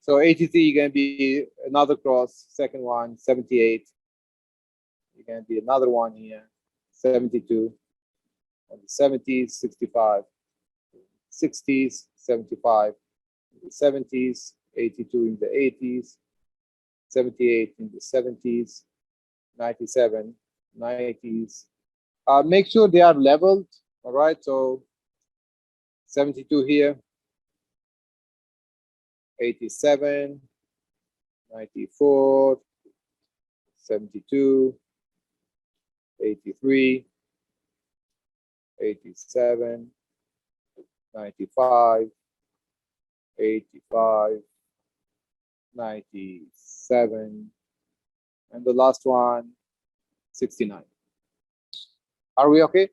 So 83, you're gonna be another cross, second one, 78. You're gonna be another one here, 72. And the 70s, 65. 60s, 75. In the 70s, 82 in the 80s, 78 in the 70s, 97, 90s, Make sure they are leveled. All right, so 72 here, 87, 94, 72, 83, 87, 95, 85, 97, and the last one, 69. Are we okay?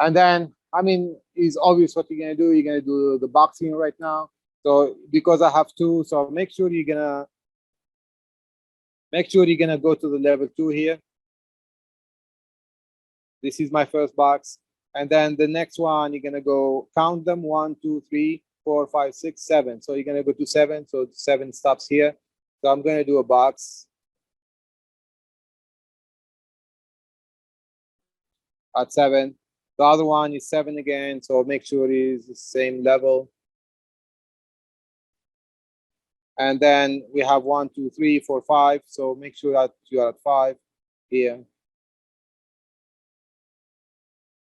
And then, I mean, it's obvious what you're gonna do. You're gonna do the boxing right now. So because I have two, so make sure you're gonna go to the level 2 here. This is my first box. And then the next one, you're gonna go count them 1, 2, 3, 4, 5, 6, 7. So you're gonna go to 7. So 7 stops here. So I'm gonna do a box at 7. The other one is 7 again. So make sure it's the same level. And then we have 1, 2, 3, 4, 5. So make sure that you are at 5 here.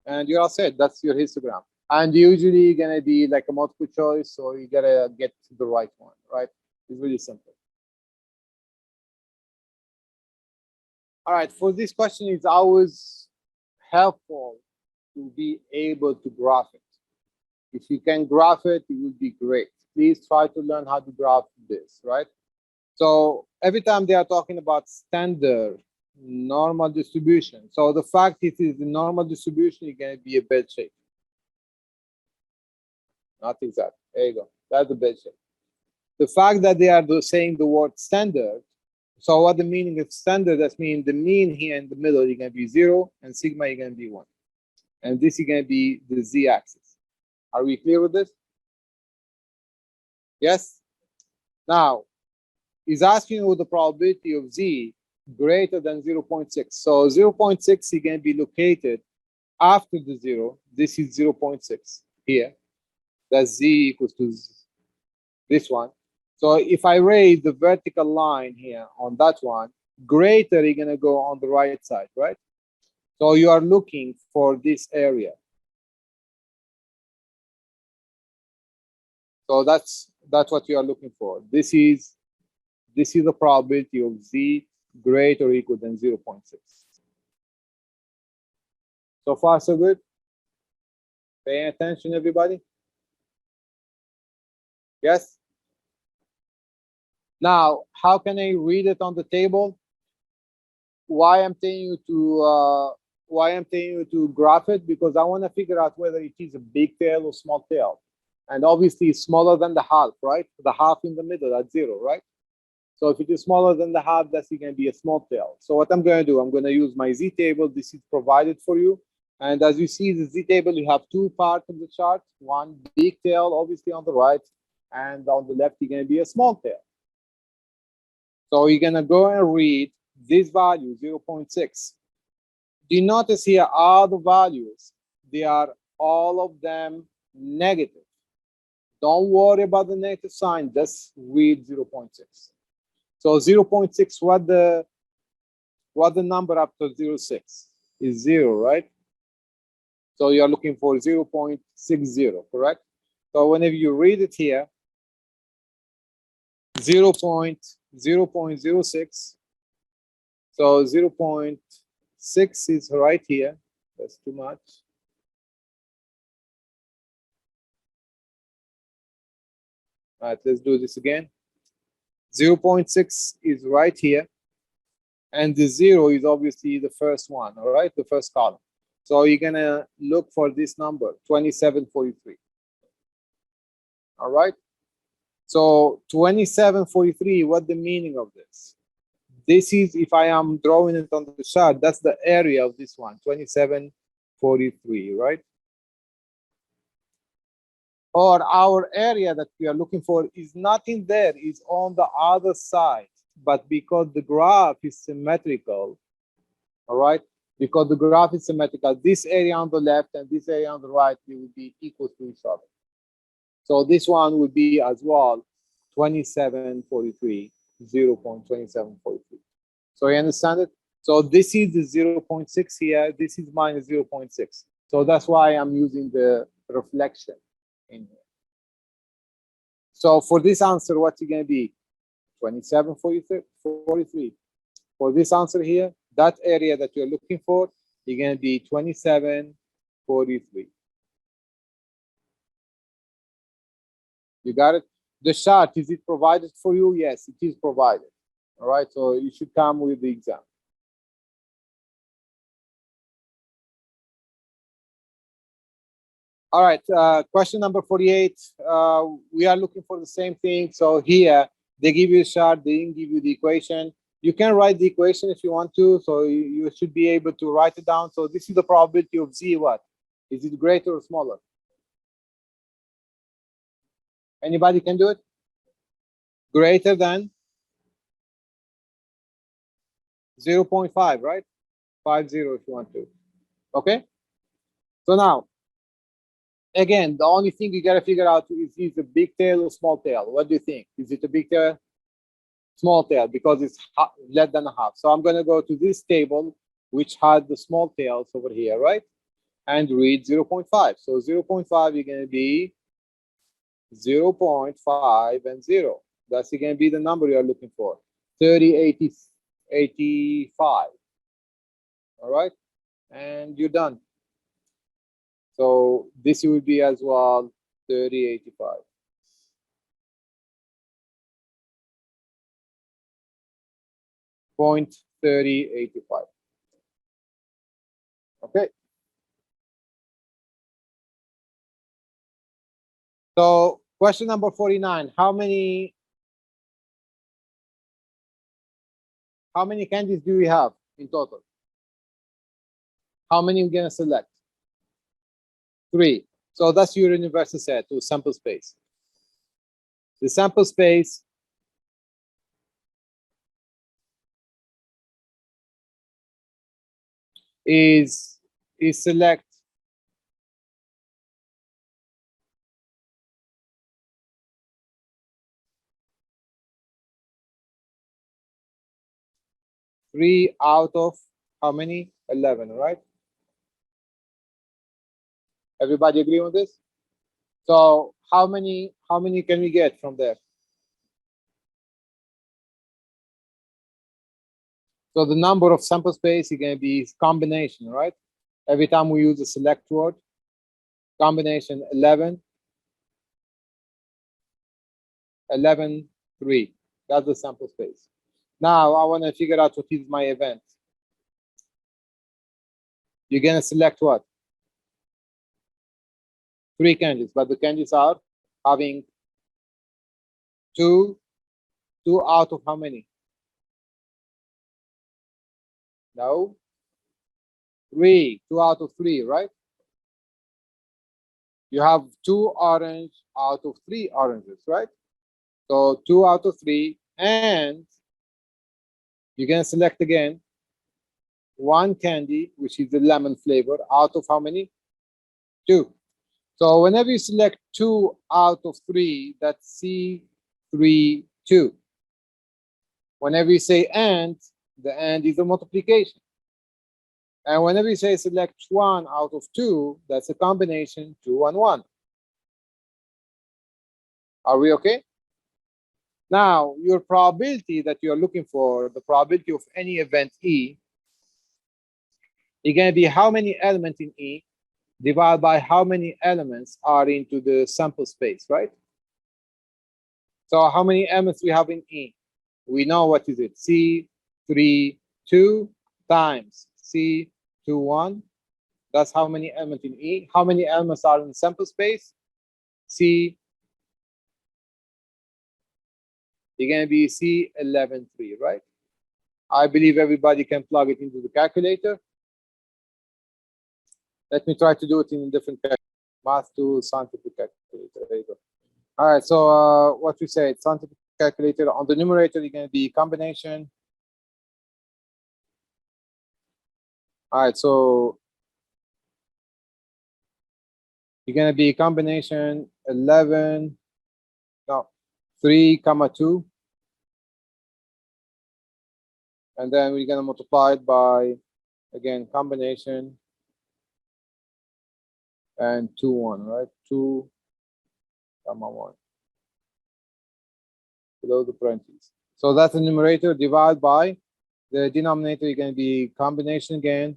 And you're all set. That's your histogram. And usually gonna be like a multiple choice, so you gotta get to the right one, right? It's really simple. All right, for this question, it's always helpful to be able to graph it. If you can graph it, it would be great. Please try to learn how to graph this, right? So every time they are talking about standard normal distribution, so the fact it is the normal distribution, you're going to be a bell shape. Not exactly. There you go. That's the bell shape. The fact that they are saying the word standard, so what the meaning of standard, that means the mean here in the middle, you're going to be 0, and sigma, you're going to be 1. And this is going to be the z-axis. Are we clear with this? Yes? Now, he's asking you the probability of z greater than 0.6. So 0.6 is going to be located after the 0. This is 0.6 here. That's z equals to this one. So if I raise the vertical line here on that one, greater, you're going to go on the right side, right? So you are looking for this area. So that's what you are looking for. This is the probability of z greater or equal than 0.6. So far, so good? Paying attention, everybody? Yes? Now, how can I read it on the table? Why I'm telling you to graph it? Because I want to figure out whether it is a big tail or small tail. And obviously, it's smaller than the half, right? The half in the middle at 0, right? So if it is smaller than the half, that's going to be a small tail. So what I'm going to do, I'm going to use my z-table. This is provided for you. And as you see, the z-table, you have two parts of the chart. One big tail, obviously, on the right. And on the left, you're going to be a small tail. So you're going to go and read this value, 0.6. Do you notice here all the values? They are all of them negative. Don't worry about the negative sign. Just read 0.6. So 0.6, what the number after 0.6 is 0, right? So you're looking for 0.60, correct? So whenever you read it here, 0.06. So 0.6 is right here. That's too much. All right, let's do this again. 0.6 is right here. And the 0 is obviously the first one, all right? The first column. So you're going to look for this number, 2743. All right? So 2743, what the meaning of this? This is, if I am drawing it on the chart, that's the area of this one, 2743, right? Or our area that we are looking for is nothing there, is on the other side. But because the graph is symmetrical, all right? Because the graph is symmetrical, this area on the left and this area on the right, they will be equal to each other. So this one would be as well 2743, 0.2743. So you understand it? So this is the 0.6 here. This is minus 0.6. So that's why I'm using the reflection in here. So for this answer, what's it going to be? 27, 43. For this answer here, that area that you're looking for, you're going to be 27, 43. You got it? The chart, is it provided for you? Yes, it is provided. All right, so you should come with the exam. All right, question number 48. We are looking for the same thing. So here, they give you a chart, they didn't give you the equation. You can write the equation if you want to, so you should be able to write it down. So this is the probability of Z what? Is it greater or smaller? Anybody can do it? Greater than 0.5, right? 50 if you want to. Okay? So now, again, the only thing you got to figure out is it a big tail or small tail? What do you think? Is it a big tail? Small tail, because it's less than a half. So I'm going to go to this table, which had the small tails over here, right? And read 0.5. So 0.5 is going to be 0.5 and 0. That's going to be the number you're looking for. 30, 80, 85. All right? And you're done. So this will be as well 30, 85. Point 30, 85. Okay. So question number 49. How many candies do we have in total? How many are we going to select? 3. So that's your universal set to sample space. The sample space is select three out of how many? 11, right? Everybody agree on this? So how many can we get from there? So the number of sample space is going to be combination, right? Every time we use a select word, combination 11, 11, 3. That's the sample space. Now I want to figure out what is my event. You're going to select what? 3 candies, but the candies are having 2 out of how many? No. 3, 2 out of 3, right? You have 2 orange out of 3 oranges, right? So 2 out of 3, and you're gonna select again 1 candy, which is the lemon flavor, out of how many? 2. So whenever you select 2 out of 3, that's C3, 2. Whenever you say and, the and is a multiplication. And whenever you say select 1 out of 2, that's a combination 2 and 1. Are we okay? Now, your probability that you're looking for, the probability of any event E, is going to be how many elements in E divided by how many elements are into the sample space, right? So how many elements we have in E? We know what is it? C3, 2 times C2, 1. That's how many elements in E. How many elements are in the sample space? C, you're going to be C11, 3, right? I believe everybody can plug it into the calculator. Let me try to do it in a different calculator. Math tool, scientific calculator. There you go. All right, so what we said, scientific calculator. On the numerator, you're going to be combination. All right, so you're going to be combination 11, no, 3, 2. And then we're going to multiply it by, again, combination and 2, 1, right? 2, comma 1, below the parentheses. So that's the numerator divided by the denominator. You're going to be combination again.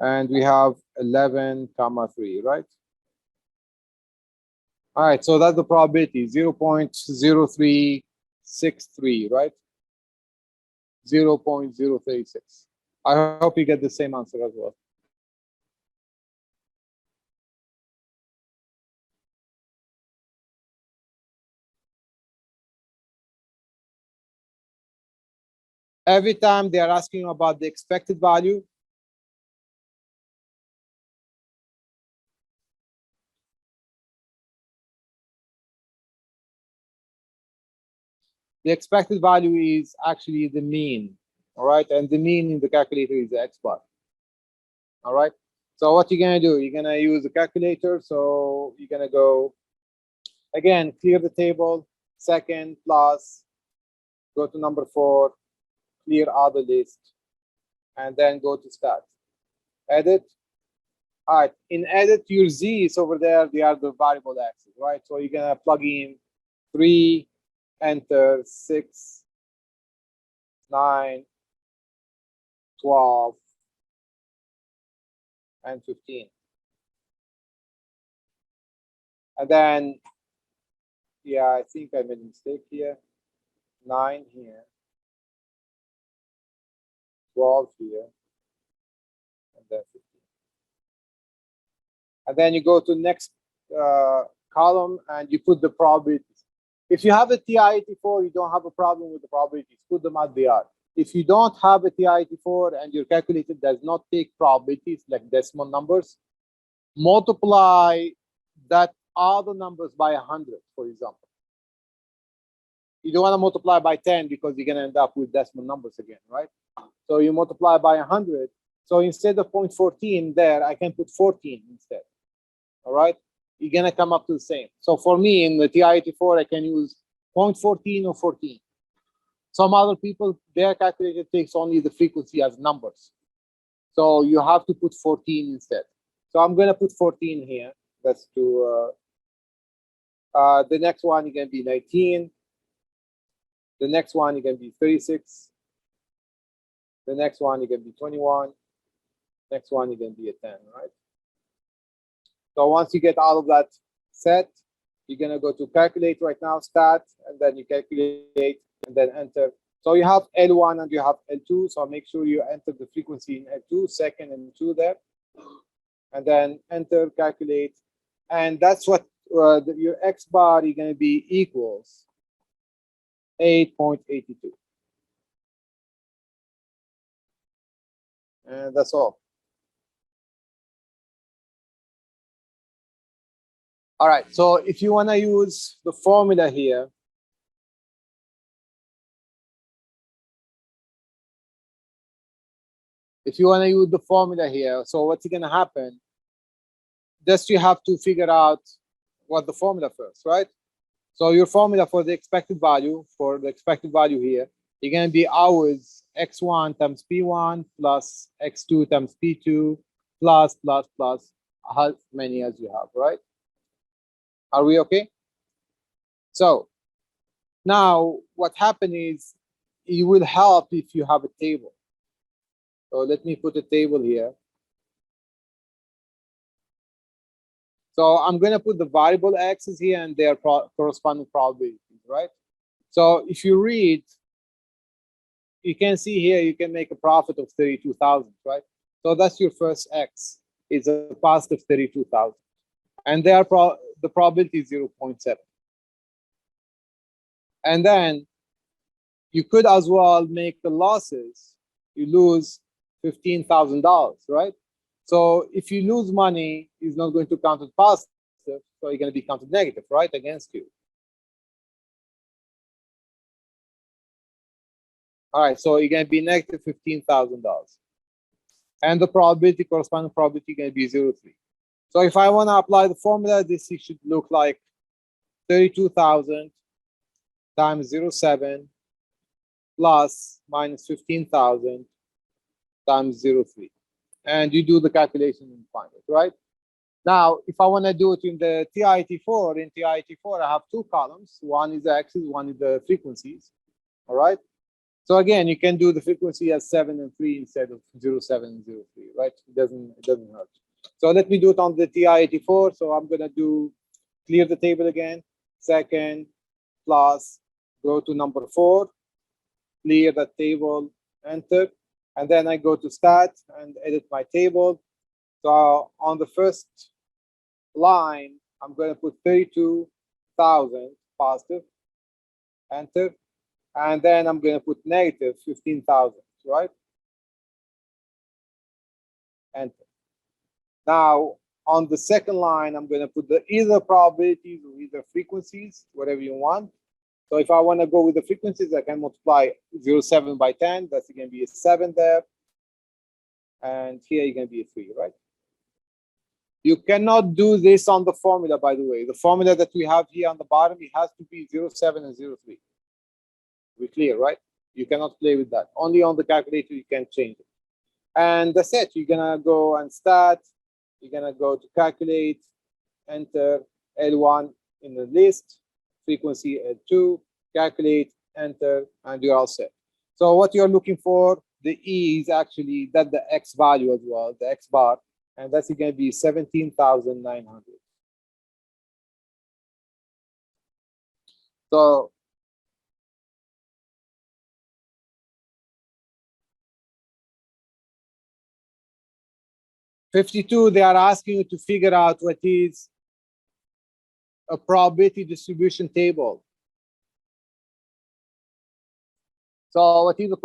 And we have 11, comma 3, right? All right, so that's the probability, 0.0363, right? 0.036. I hope you get the same answer as well. Every time they are asking about the expected value, the expected value is actually the mean, all right? And the mean in the calculator is the x bar, all right? So what you're gonna do, you're gonna use the calculator. So you're gonna go, again, clear the table, second plus, go to number 4, clear other list, and then go to stat. Edit. All right, in edit, your z is over there. They are the variable x's, right? So you're gonna plug in 3, enter 6, 9, 12, and 15. And then, yeah, I think I made a mistake here. 9 here, 12 here, and then 15. And then you go to next column and you put the probabilities. If you have a TI-84, you don't have a problem with the probabilities. Put them as they are. If you don't have a TI-84 and your calculator does not take probabilities like decimal numbers, multiply that other numbers by 100, for example. You don't want to multiply by 10 because you're going to end up with decimal numbers again, right? So you multiply by 100. So instead of 0.14 there, I can put 14 instead. All right, you're gonna come up to the same. So for me in the TI-84, I can use 0.14 or 14. Some other people, their calculator takes only the frequency as numbers. So you have to put 14 instead. So I'm gonna put 14 here. That's to the next one, you're gonna be 19. The next one, you're gonna be 36. The next one, you're gonna be 21. Next one, you're gonna be a 10, right? So once you get all of that set, you're gonna go to calculate right now, stat, and then you calculate and then enter. So you have L1 and you have L2. So make sure you enter the frequency in L2, second and 2 there, and then enter, calculate, and that's what your X bar is gonna be equals 8.82, and that's all. All right, so if you want to use the formula here, so what's going to happen? Just you have to figure out what the formula first, right? So your formula for the expected value, here, you're going to be always x1 times p1 plus x2 times p2 plus as many as you have, right? Are we okay? So now what happened is it will help if you have a table. So let me put a table here. So I'm going to put the variable x's here and their corresponding probabilities, right? So if you read, you can see here you can make a profit of 32,000, right? So that's your first x. It's a positive 32,000, and the probability is 0.7. And then you could as well make the losses. You lose $15,000, right? So if you lose money, it's not going to count as positive, so you're going to be counted negative, right, against you. All right, so you're going to be negative $15,000. And the probability, corresponding probability, is going to be 0.3. So if I want to apply the formula, this should look like 32,000 times 0.7 plus minus 15,000 times 0.3. And you do the calculation and find it, right? Now, if I want to do it in the TIT4, in TIT4, I have two columns. One is the axis, one is the frequencies, all right? So again, you can do the frequency as 7 and 3 instead of 0.7 and 0.3, right? It doesn't hurt. So let me do it on the TI-84. So I'm gonna clear the table again. Second plus, go to number 4, clear the table, enter, and then I go to stat and edit my table. So on the first line, I'm gonna put 32,000 positive, enter. And then I'm going to put negative 15,000, right? Enter. Now, on the second line, I'm going to put either probabilities or either frequencies, whatever you want. So if I want to go with the frequencies, I can multiply 0.7 by 10. That's going to be a 7 there. And here you're going to be a 3, right? You cannot do this on the formula, by the way. The formula that we have here on the bottom, it has to be 0.7 and 0.3. We're clear, right? You cannot play with that. Only on the calculator you can change it. And that's it. You're gonna go and start. You're gonna go to calculate, enter L1 in the list, frequency L2, calculate, enter, and you're all set. So what you're looking for, the E is actually that the X value as well, the X bar, and that's gonna be 17,900. So 52, they are asking you to figure out what is a probability distribution table. So what is the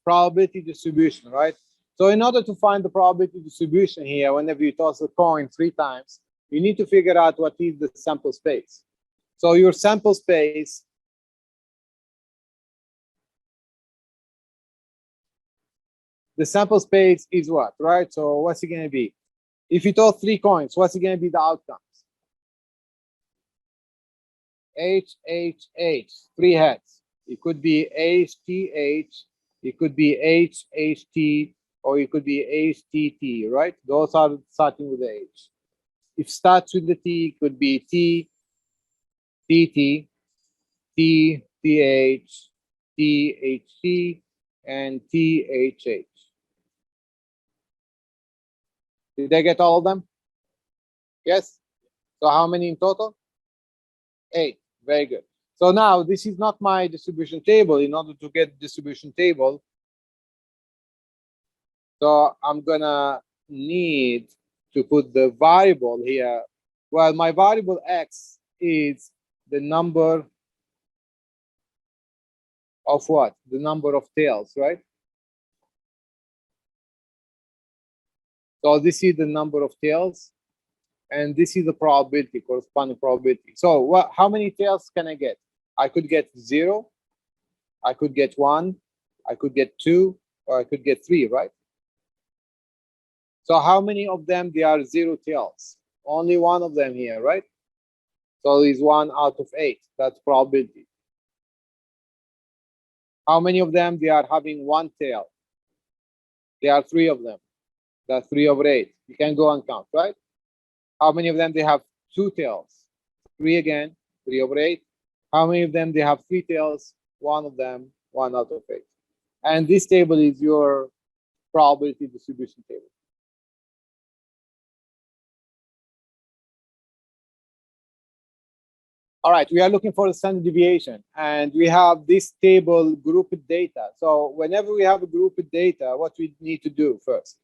probability distribution, right? So in order to find the probability distribution here, whenever you toss a coin 3 times, you need to figure out what is the sample space. So your sample space the sample space is what, right? So what's it going to be? If you toss 3 coins, what's it going to be the outcomes? H, H, H, 3 heads. It could be H, T, H. It could be H, H, T, or it could be H, T, T, right? Those are starting with the H. If starts with the T, it could be T, T, T, T, T, H, T, H, T, and T, H, H. Did I get all of them? Yes? So how many in total? 8. Very good. So now this is not my distribution table. In order to get the distribution table, so I'm gonna need to put the variable here. Well, my variable X is the number of what? The number of tails, right? So this is the number of tails, and this is the probability, corresponding probability. So what? How many tails can I get? I could get 0, I could get 1, I could get 2, or I could get 3, right? So how many of them they are 0 tails? Only one of them here, right? So it's 1 out of 8. That's probability. How many of them they are having 1 tail? There are 3 of them. That's 3 over 8. You can go and count, right? How many of them they have 2 tails? 3 again, 3 over 8. How many of them they have 3 tails? 1 of them, 1 out of 8. And this table is your probability distribution table. All right, we are looking for the standard deviation, and we have this table grouped data. So whenever we have a grouped data, what we need to do first?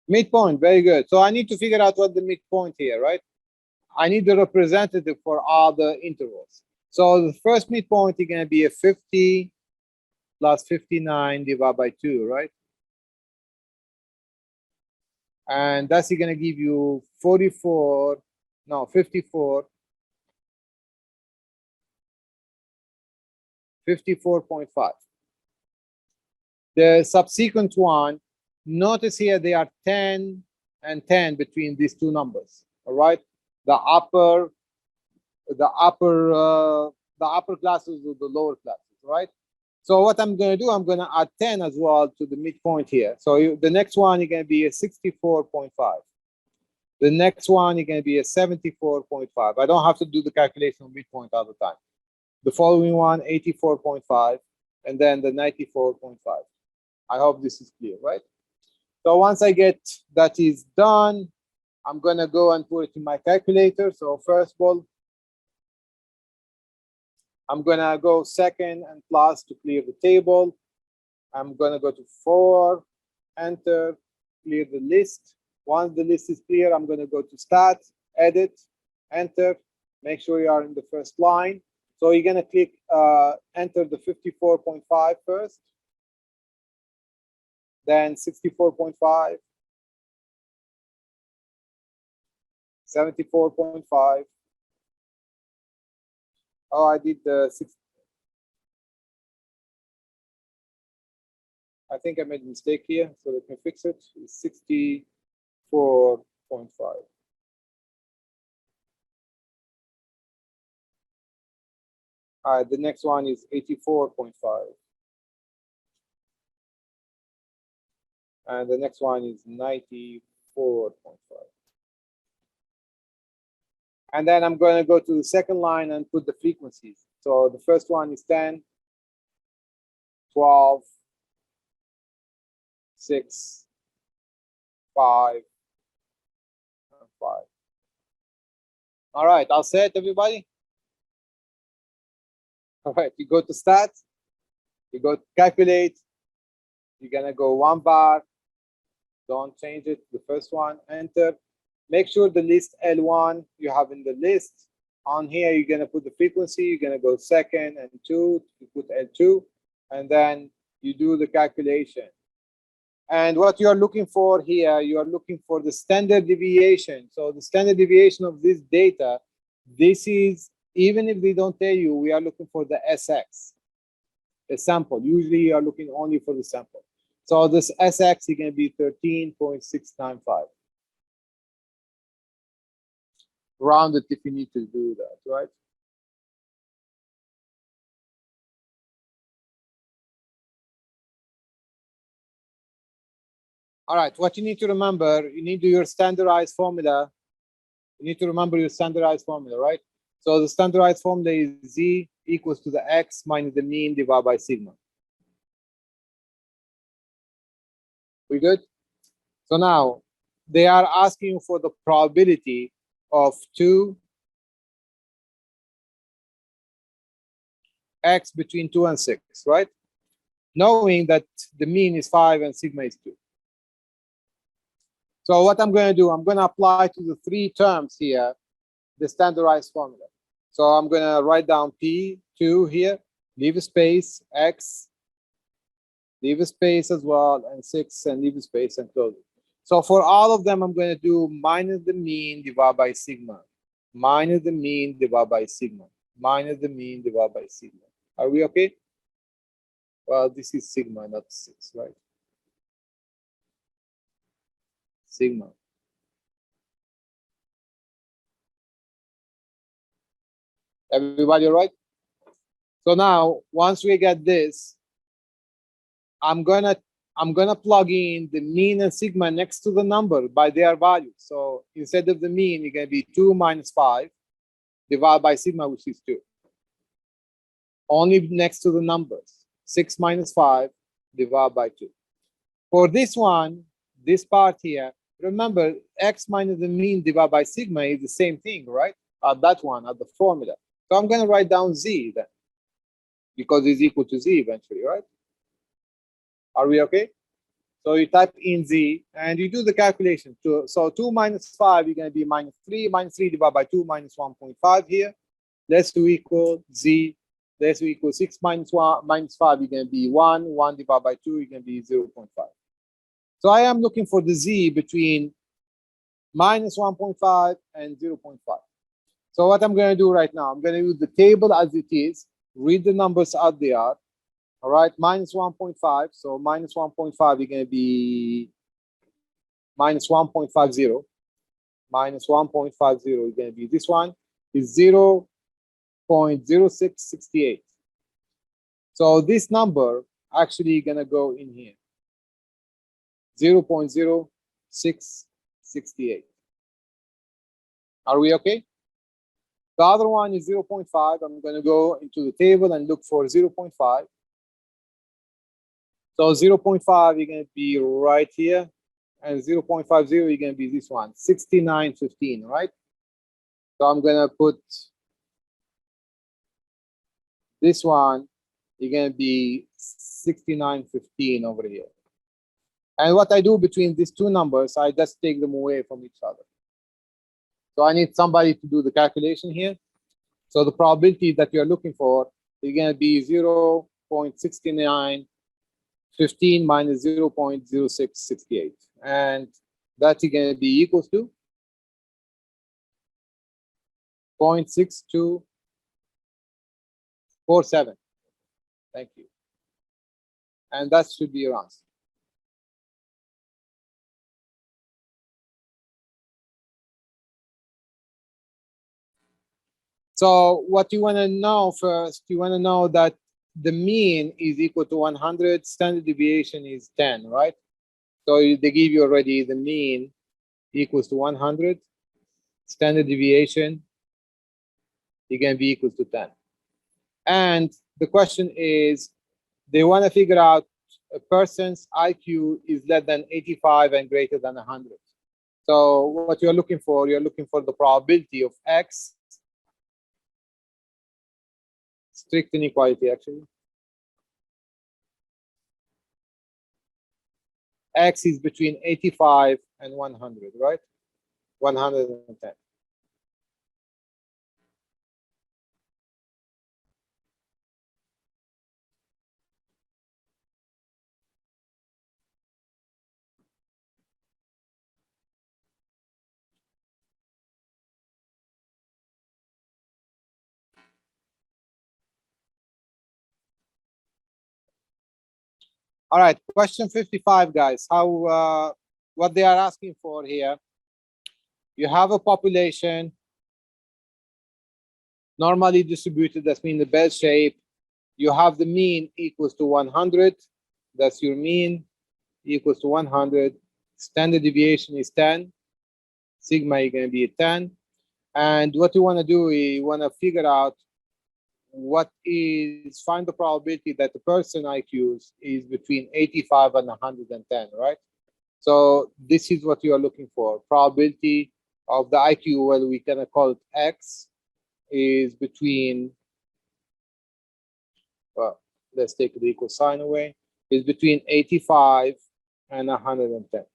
Midpoint, very good. So I need to figure out what the midpoint here, right? I need the representative for all the intervals. So the first midpoint is going to be a 50 plus 59 divided by 2, right? And that's going to give you 54, no, 54, 54.5. The subsequent one Notice here they are 10 and 10 between these two numbers. All right, the upper classes with the lower classes, right? So what I'm going to do, I'm going to add 10 as well to the midpoint here. So the next one is going to be a 64.5. The next one is going to be a 74.5. I don't have to do the calculation of midpoint all the time. The following one, 84.5, and then the 94.5. I hope this is clear, right? So once I get that is done, I'm going to go and put it in my calculator. So first of all, I'm going to go second and plus to clear the table. I'm going to go to 4, enter, clear the list. Once the list is clear, I'm going to go to stat, edit, enter, make sure you are in the first line. So you're going to click enter the 54.5 first, then 64.5, 74.5. Oh, I did the 6. I think I made a mistake here, so let me fix it. It's 64.5. All right, the next one is 84.5. And the next one is 94.5. And then I'm going to go to the second line and put the frequencies. So the first one is 10, 12, 6, 5, and 5. All right, all set, everybody? All right, you go to stats, you go to calculate, you're going to go 1 bar, don't change it, the first one, enter. Make sure the list L1 you have in the list. On here, you're going to put the frequency. You're going to go second and 2. You put L2. And then you do the calculation. And what you are looking for here, you are looking for the standard deviation. So the standard deviation of this data, this is, even if they don't tell you, we are looking for the SX, a sample. Usually, you are looking only for the sample. So this SX is going to be 13.695. Round it if you need to do that, right? All right, what you need to remember, you need to do your standardized formula. You need to remember your standardized formula, right? So the standardized formula is Z equals to the X minus the mean divided by sigma. We good? So now they are asking for the probability of 2 X between 2 and 6, right? Knowing that the mean is 5 and sigma is 2. So what I'm going to do, I'm going to apply to the 3 terms here the standardized formula. So I'm going to write down P2 here, leave a space, X, leave a space as well, and 6, and leave a space and close it. So for all of them, I'm going to do minus the mean divided by sigma, minus the mean divided by sigma, minus the mean divided by sigma. Are we okay? Well, this is sigma, not 6, right? Sigma. Everybody all right? So now, once we get this, I'm gonna plug in the mean and sigma next to the number by their values. So instead of the mean, it's gonna be 2 minus 5 divided by sigma, which is 2. Only next to the numbers. 6 minus 5 divided by 2. For this one, this part here, remember X minus the mean divided by sigma is the same thing, right? That one, at the formula. So I'm gonna write down Z then, because it's equal to Z eventually, right? Are we okay? So you type in Z and you do the calculation. So 2 minus 5 is going to be minus 3. Minus 3 divided by 2 minus 1.5 here. Let's do equal Z. Let's do equal 6 minus 1 minus 5 is going to be 1. 1 divided by 2 is going to be 0.5. So I am looking for the Z between minus 1.5 and 0.5. So what I'm going to do right now, I'm going to use the table as it is, read the numbers as they are, All right, minus 1.5. So minus 1.5 is going to be minus 1.50. Minus 1.50 is going to be this one is 0.0668. So this number actually going to go in here. 0.0668. Are we okay? The other one is 0.5. I'm going to go into the table and look for 0.5. So 0.5 is going to be right here, and 0.50 is going to be this one, 6915, right? So I'm going to put this one, is going to be 6915 over here. And what I do between these two numbers, I just take them away from each other. So I need somebody to do the calculation here. So the probability that you're looking for is going to be 0.6915 minus 0.0668. And that's going to be equals to 0.6247. Thank you. And that should be your answer. So what you want to know first, you want to know that the mean is equal to 100, standard deviation is 10, right? So they give you already the mean equals to 100, standard deviation is going to be equal to 10. And the question is, they want to figure out a person's IQ is less than 85 and greater than 100. So what you're looking for the probability of X, strict inequality actually. X is between 85 and 100, right? 110. All right, question 55, guys. What they are asking for here, you have a population normally distributed, that means the bell shape. You have the mean equals to 100, that's your mean, equals to 100. Standard deviation is 10. Sigma is going to be 10. And what you want to do is you want to figure out find the probability that the person IQs is between 85 and 110, right? So this is what you are looking for. Probability of the IQ, well, we can call it X, is between, well, let's take the equal sign away, is between 85 and 110.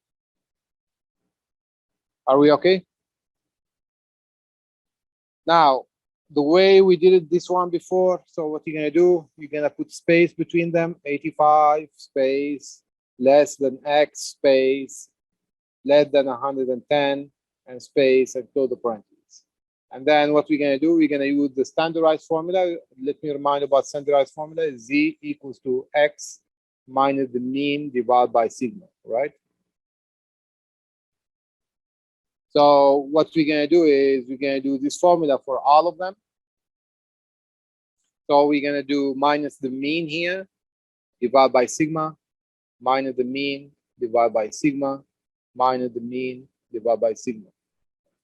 Are we okay? Now, the way we did it this one before, so what you're gonna do, you're gonna put space between them, 85 space, less than X space, less than 110, and space, and close the parentheses. And then what we're gonna do, we're gonna use the standardized formula. Let me remind about standardized formula. Z equals to X minus the mean divided by sigma, right? So what we're gonna do is we're gonna do this formula for all of them. So we're gonna do minus the mean here, divided by sigma, minus the mean, divided by sigma, minus the mean, divided by sigma.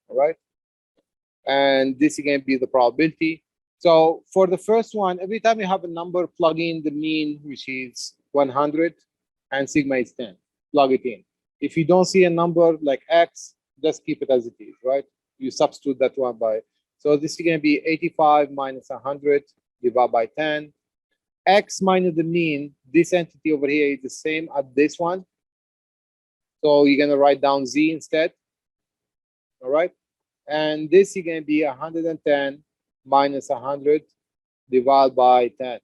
All right? And this is gonna be the probability. So for the first one, every time you have a number, plug in the mean, which is 100, and sigma is 10. Plug it in. If you don't see a number like X, just keep it as it is, right? You substitute that one by. So this is going to be 85 minus 100 divided by 10. X minus the mean, this entity over here is the same as this one. So you're going to write down Z instead. All right? And this is going to be 110 minus 100 divided by 10.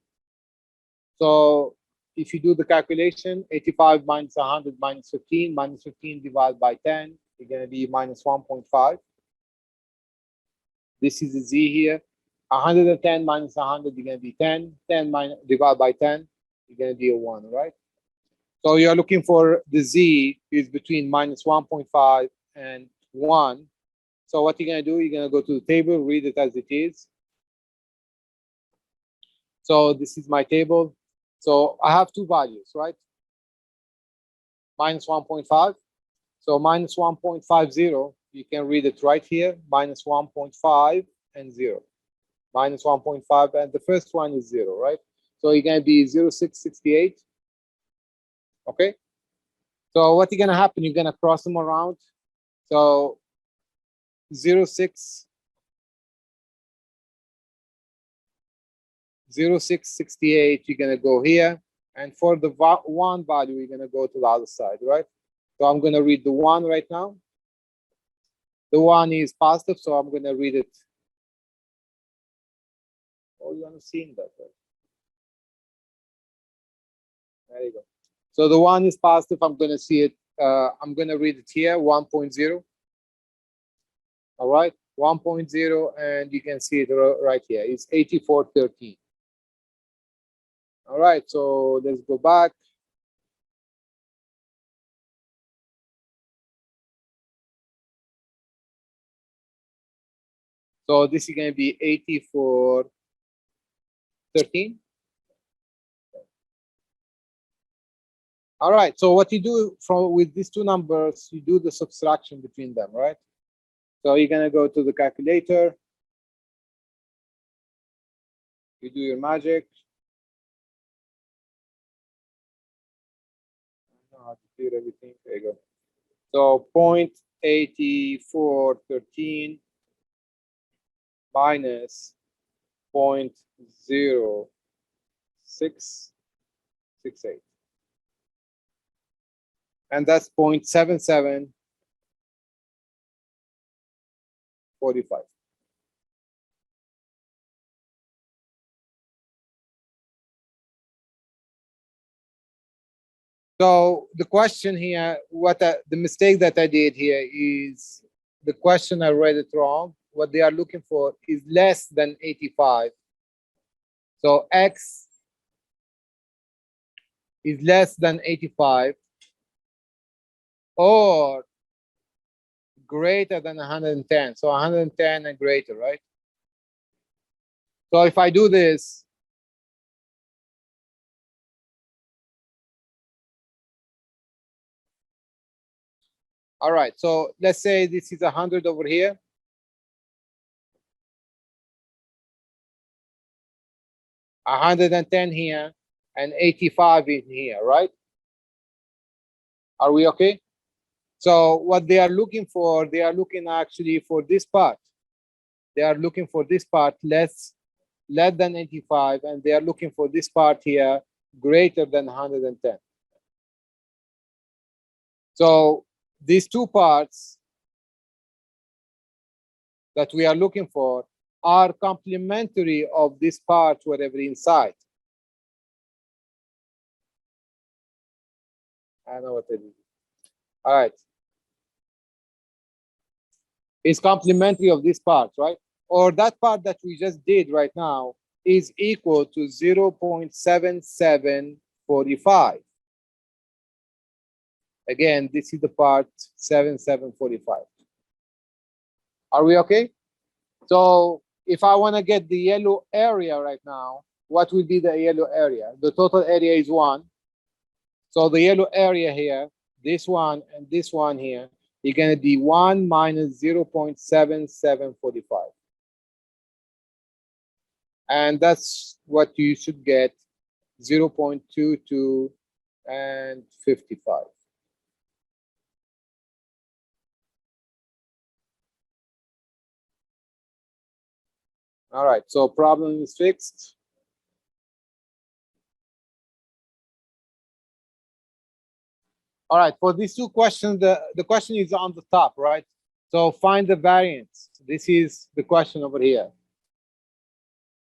So if you do the calculation, 85 minus 100 minus 15 divided by 10, it's going to be minus 1.5. This is the Z here. 110 minus 100 is going to be 10. 10 minus, divided by 10 you're going to be a 1, right? So you're looking for the z is between minus 1.5 and 1. So what you're going to do, you're going to go to the table, read it as it is. So this is my table. So I have two values, right? Minus 1.5. So minus 1.50, you can read it right here. Minus 1.5 and 0. Minus 1.5, and the first one is 0, right? So you're going to be 0.668. Okay. So what's going to happen? You're going to cross them around. So 0.668, you're going to go here. And for the 1 value, you're going to go to the other side, right? So I'm going to read the 1 right now. The 1 is positive, so I'm going to read it. Oh, you want to see that, right? There you go. So the 1 is positive. I'm going to see it. I'm going to read it here, 1.0. All right, 1.0, and you can see it right here. It's 8413. All right, so let's go back. So this is going to be 8413. All right, so what you do with these two numbers, you do the subtraction between them, right? So you're going to go to the calculator. You do your magic. I know how to do everything. There you go. So 0.8413 minus 0.0668. And that's 0.7745. So the question here, the mistake that I did here is the question I read it wrong. What they are looking for is less than 85. So X is less than 85 or greater than 110. So 110 and greater, right? So if I do this, all right, so let's say this is 100 over here. 110 here and 85 in here, right? Are we okay? So what they are looking for, they are looking actually for this part. They are looking for this part less than 85, and they are looking for this part here greater than 110. So these two parts that we are looking for are complementary of this part whatever inside. I know what it is. All right. It's complementary of this part, right? Or that part that we just did right now is equal to 0.7745. Again, this is the part 7745. Are we okay? So if I want to get the yellow area right now, what will be the yellow area? The total area is 1. So the yellow area here, this one and this one here, you're going to be 1 minus 0.7745. And that's what you should get, 0.22 and 55. All right, so problem is fixed. All right, for these two questions, the question is on the top, right? So find the variance. This is the question over here.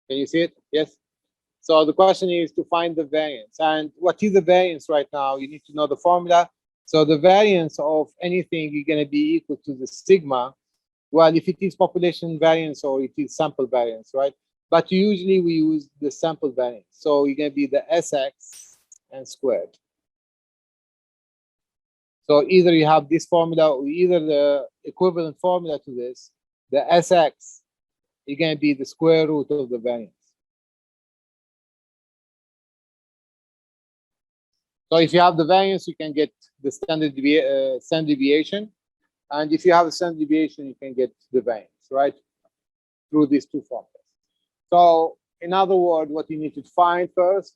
Can you see it? Yes. So the question is to find the variance. And what is the variance right now? You need to know the formula. So the variance of anything is going to be equal to the sigma. Well, if it is population variance or it is sample variance, right? But usually we use the sample variance. So you're going to be the Sx and squared. So either you have this formula or either the equivalent formula to this, the Sx is going to be the square root of the variance. So if you have the variance, you can get the standard deviation. And if you have a standard deviation, you can get the variance, right? Through these two formulas. So in other words, what you need to find first,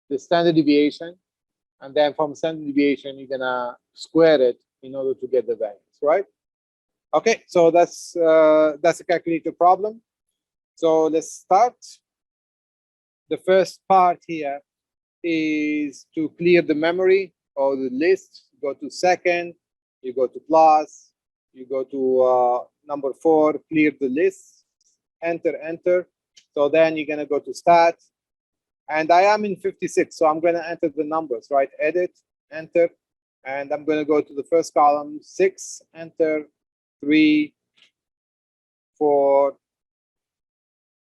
the standard deviation. And then from standard deviation, you're gonna square it in order to get the variance, right? Okay, so that's a calculator problem. So let's start. The first part here is to clear the memory or the list. Go to second, you go to plus, you go to number 4, clear the list, enter, enter. So then you're gonna go to stat. And I am in 56, so I'm going to enter the numbers, right? Edit, enter, and I'm going to go to the first column, 6, enter, 3, 4,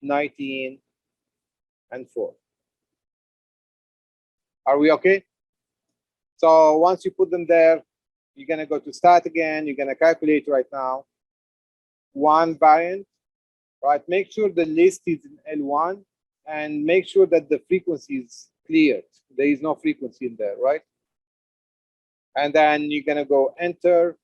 19, and 4. Are we okay? So once you put them there, you're going to go to stat again. You're going to calculate right now one variant, right? Make sure the list is in L1. And make sure that the frequency is cleared. There is no frequency in there, right? And then you're gonna go enter,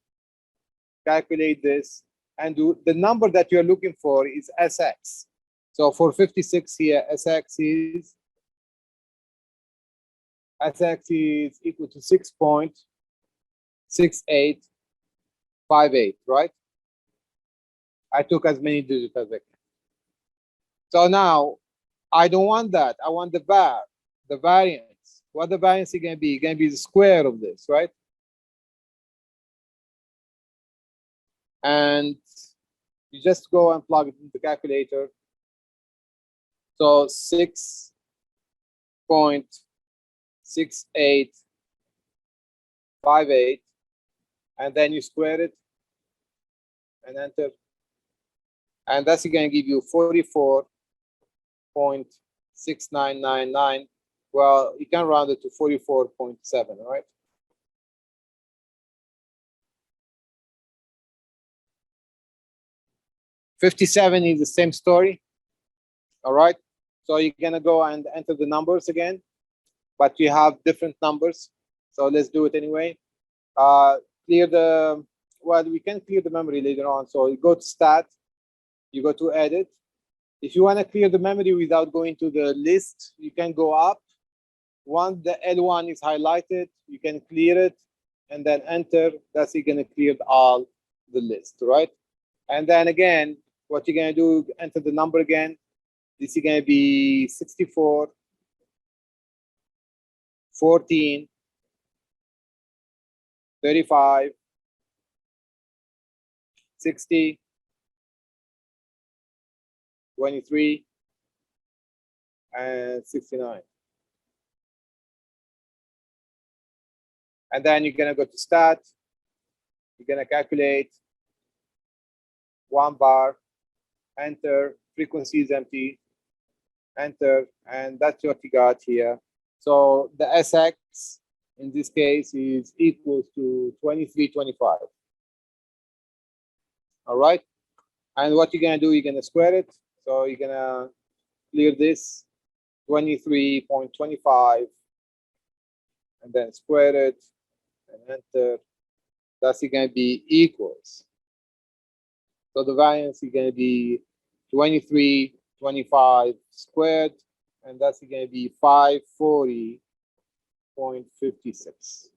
calculate this, and do the number that you're looking for is Sx. So for 56 here, Sx is equal to 6.6858, right? I took as many digits as I can. So now I don't want that. I want the variance. What the variance is going to be? It's going to be the square of this, right? And you just go and plug it into the calculator. So 6.6858, and then you square it and enter. And that's going to give you 44.6999. Well, you can round it to 44.7, right? $57 is the same story. All right. So you're gonna go and enter the numbers again, but you have different numbers. So let's do it anyway. Clear the, well, we can clear the memory later on. So you go to stat, you go to edit. If you want to clear the memory without going to the list, you can go up. Once the L1 is highlighted, you can clear it and then enter. That's you're going to clear all the list, right? And then again, what you're going to do, enter the number again. This is going to be 64, 14, 35, 60, 23, and 69. And then you're going to go to stat. You're going to calculate 1 bar, enter, frequency is empty, enter, and that's what you got here. So the Sx in this case is equal to 2325. All right. And what you're going to do, you're going to square it. So you're going to clear this 23.25 and then square it and enter. That's going to be equals. So the variance is going to be 2325 squared, and that's going to be 540.56.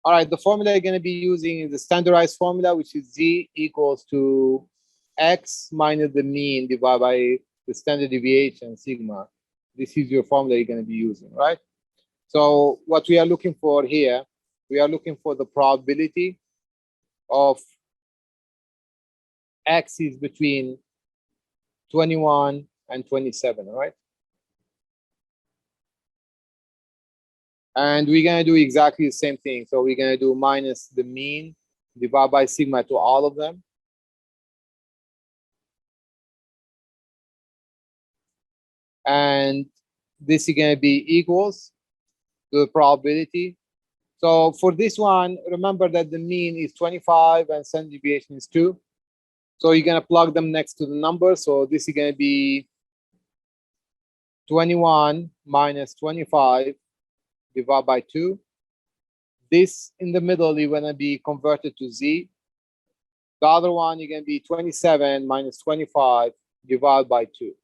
All right, the formula you're going to be using is the standardized formula, which is Z equals to X minus the mean divided by the standard deviation, sigma. This is your formula you're going to be using, right? So what we are looking for here, we are looking for the probability of X is between 21 and 27, right? And we're going to do exactly the same thing. So we're going to do minus the mean, divide by sigma to all of them. And this is going to be equals to the probability. So for this one, remember that the mean is 25 and standard deviation is 2. So you're going to plug them next to the number. So this is going to be 21 minus 25 divided by 2. This in the middle, you're going to be converted to z. The other one, you're going to be 27 minus 25 divided by 2.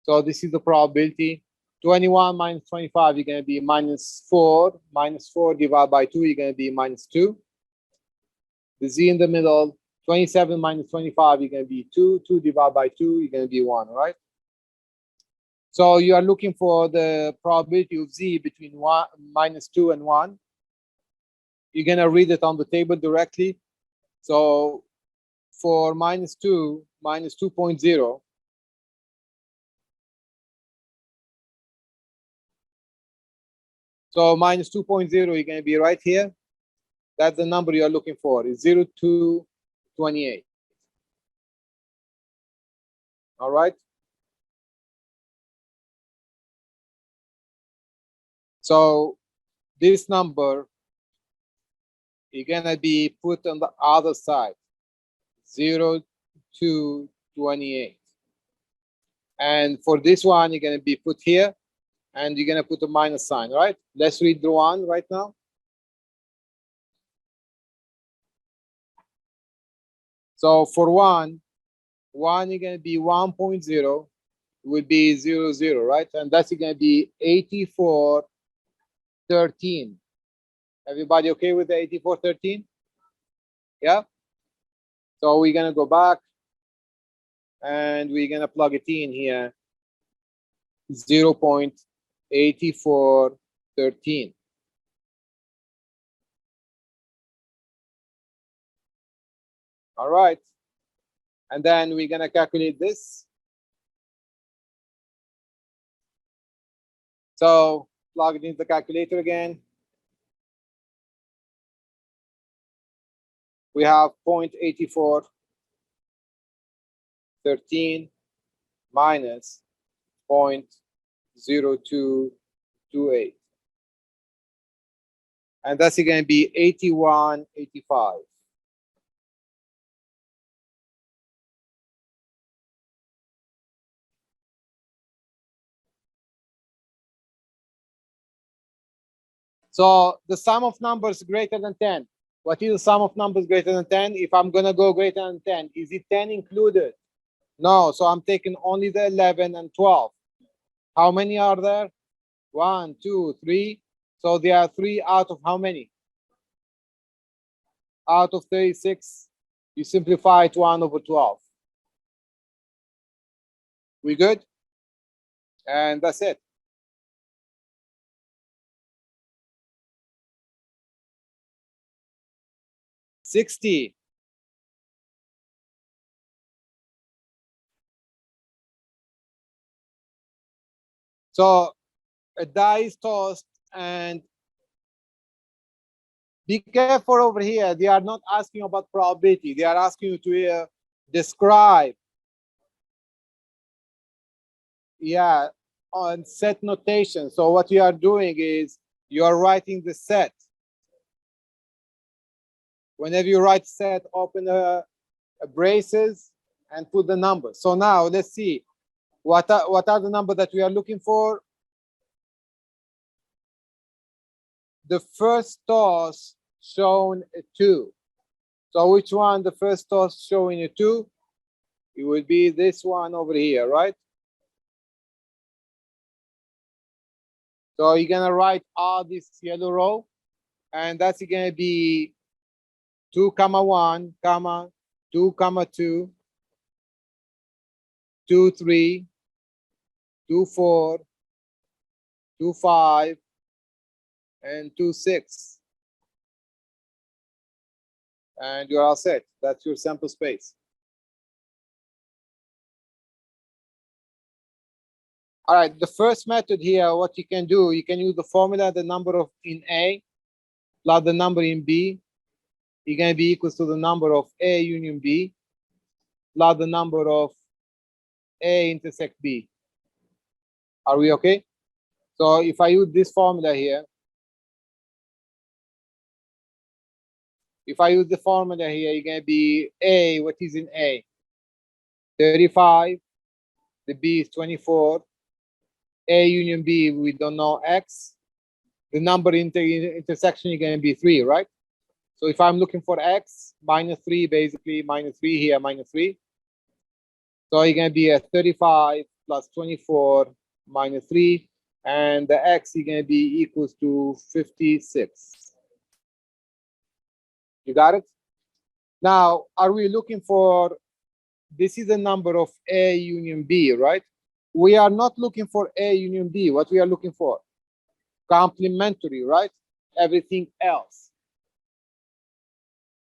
So this is the probability. 21 minus 25, you're going to be minus 4. Minus 4 divided by 2, you're going to be minus 2. The z in the middle, 27 minus 25, you're going to be 2. 2 divided by 2, you're going to be 1, right? So you are looking for the probability of z between minus 2 and 1. You're going to read it on the table directly. So for minus 2, minus 2.0, so minus 2.0, you're going to be right here. That's the number you're looking for, is 0.228. All right? So this number, you're going to be put on the other side, 0.228. And for this one, you're going to be put here, and you're going to put a minus sign, right? Let's read the one right now. So for one, you're going to be 1.0, will be 0, 0, right? And that's going to be 8413. Everybody okay with the 8413? Yeah? So we're going to go back, and we're going to plug it in here, 0.8413. All right. And then we're going to calculate this. So plug it into the calculator again. We have 0.8413 minus 0.0228. And that's going to be 8185. So the sum of numbers greater than 10. What is the sum of numbers greater than 10? If I'm going to go greater than 10, is it 10 included? No, so I'm taking only the 11 and 12. How many are there? 1, 2, 3. So there are 3 out of how many? Out of 36. You simplify it 1 over 12. We good? And that's it. $60. So a die is tossed, and be careful over here. They are not asking about probability. They are asking you to describe. Yeah, on set notation. So what you are doing is you are writing the set. Whenever you write set, open a braces and put the numbers. So now let's see what are the numbers that we are looking for. The first toss shown a 2. So which one? The first toss showing a 2? It will be this one over here, right? So you're gonna write all this yellow row, and that's gonna be 2, 1, 2, 2, 2, 3, 2, 4, 2, 5, and 2, 6. And you're all set. That's your sample space. All right, the first method here, what you can do, you can use the formula, the number of in A plus the number in B, you're going to be equals to the number of A union B plus the number of A intersect B. Are we okay? So if I use this formula here, if I use the formula here, you're going to be A, what is in A? 35, the B is 24, A union B, we don't know X. The number intersection is going to be 3, right? So if I'm looking for X, minus 3, basically, minus 3 here, minus 3. So you're going to be at 35 plus 24 minus 3. And the X is going to be equals to 56. You got it? Now, are we looking for, this is the number of A union B, right? We are not looking for A union B. What we are looking for? Complementary, right? Everything else.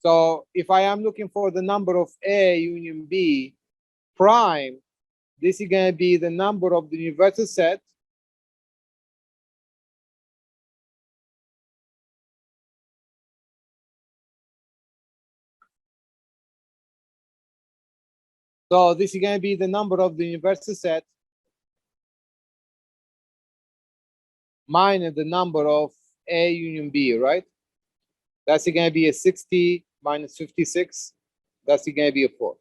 So if I am looking for the number of A union B prime, this is going to be the number of the universal set so this is going to be the number of the universal set minus the number of A union B, right? That's going to be a 60 minus 56. That's going to be a 4.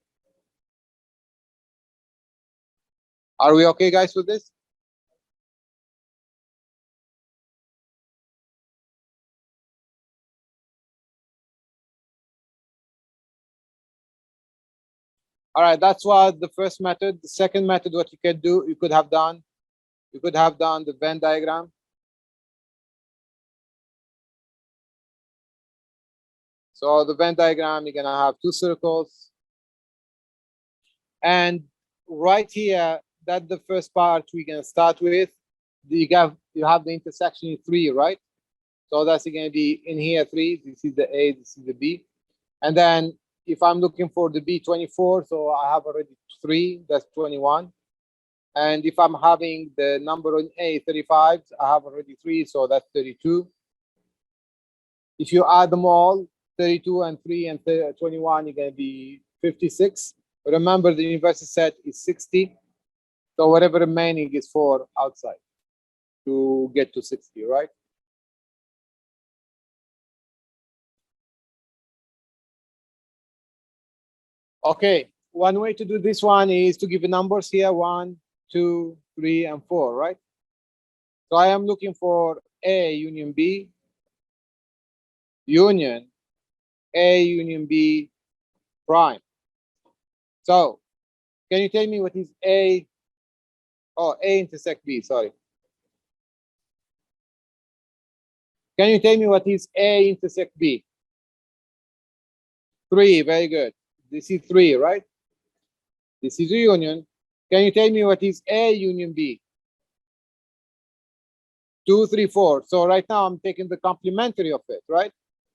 Are we okay, guys, with this? All right, that's what the first method. The second method, what you could do, you could have done the Venn diagram. So the Venn diagram, you're gonna have 2 circles. And right here, that's the first part we're gonna start with. You have the intersection in 3, right? So that's gonna be in here 3. This is the A, this is the B. And then if I'm looking for the B 24, so I have already 3, that's 21. And if I'm having the number on A 35, I have already 3, so that's 32. If you add them all, 32 and 3 and 21, you're going to be 56. But remember, the universal set is 60. So whatever remaining is 4 outside to get to 60, right? Okay, one way to do this one is to give the numbers here, 1, 2, 3, and 4, right? So I am looking for A union B, union A union B prime. So can you tell me what is A? Oh, A intersect B, sorry. Can you tell me what is A intersect B? 3, very good. This is 3, right? This is a union. Can you tell me what is A union B? 2, 3, 4. So right now I'm taking the complementary of it, right?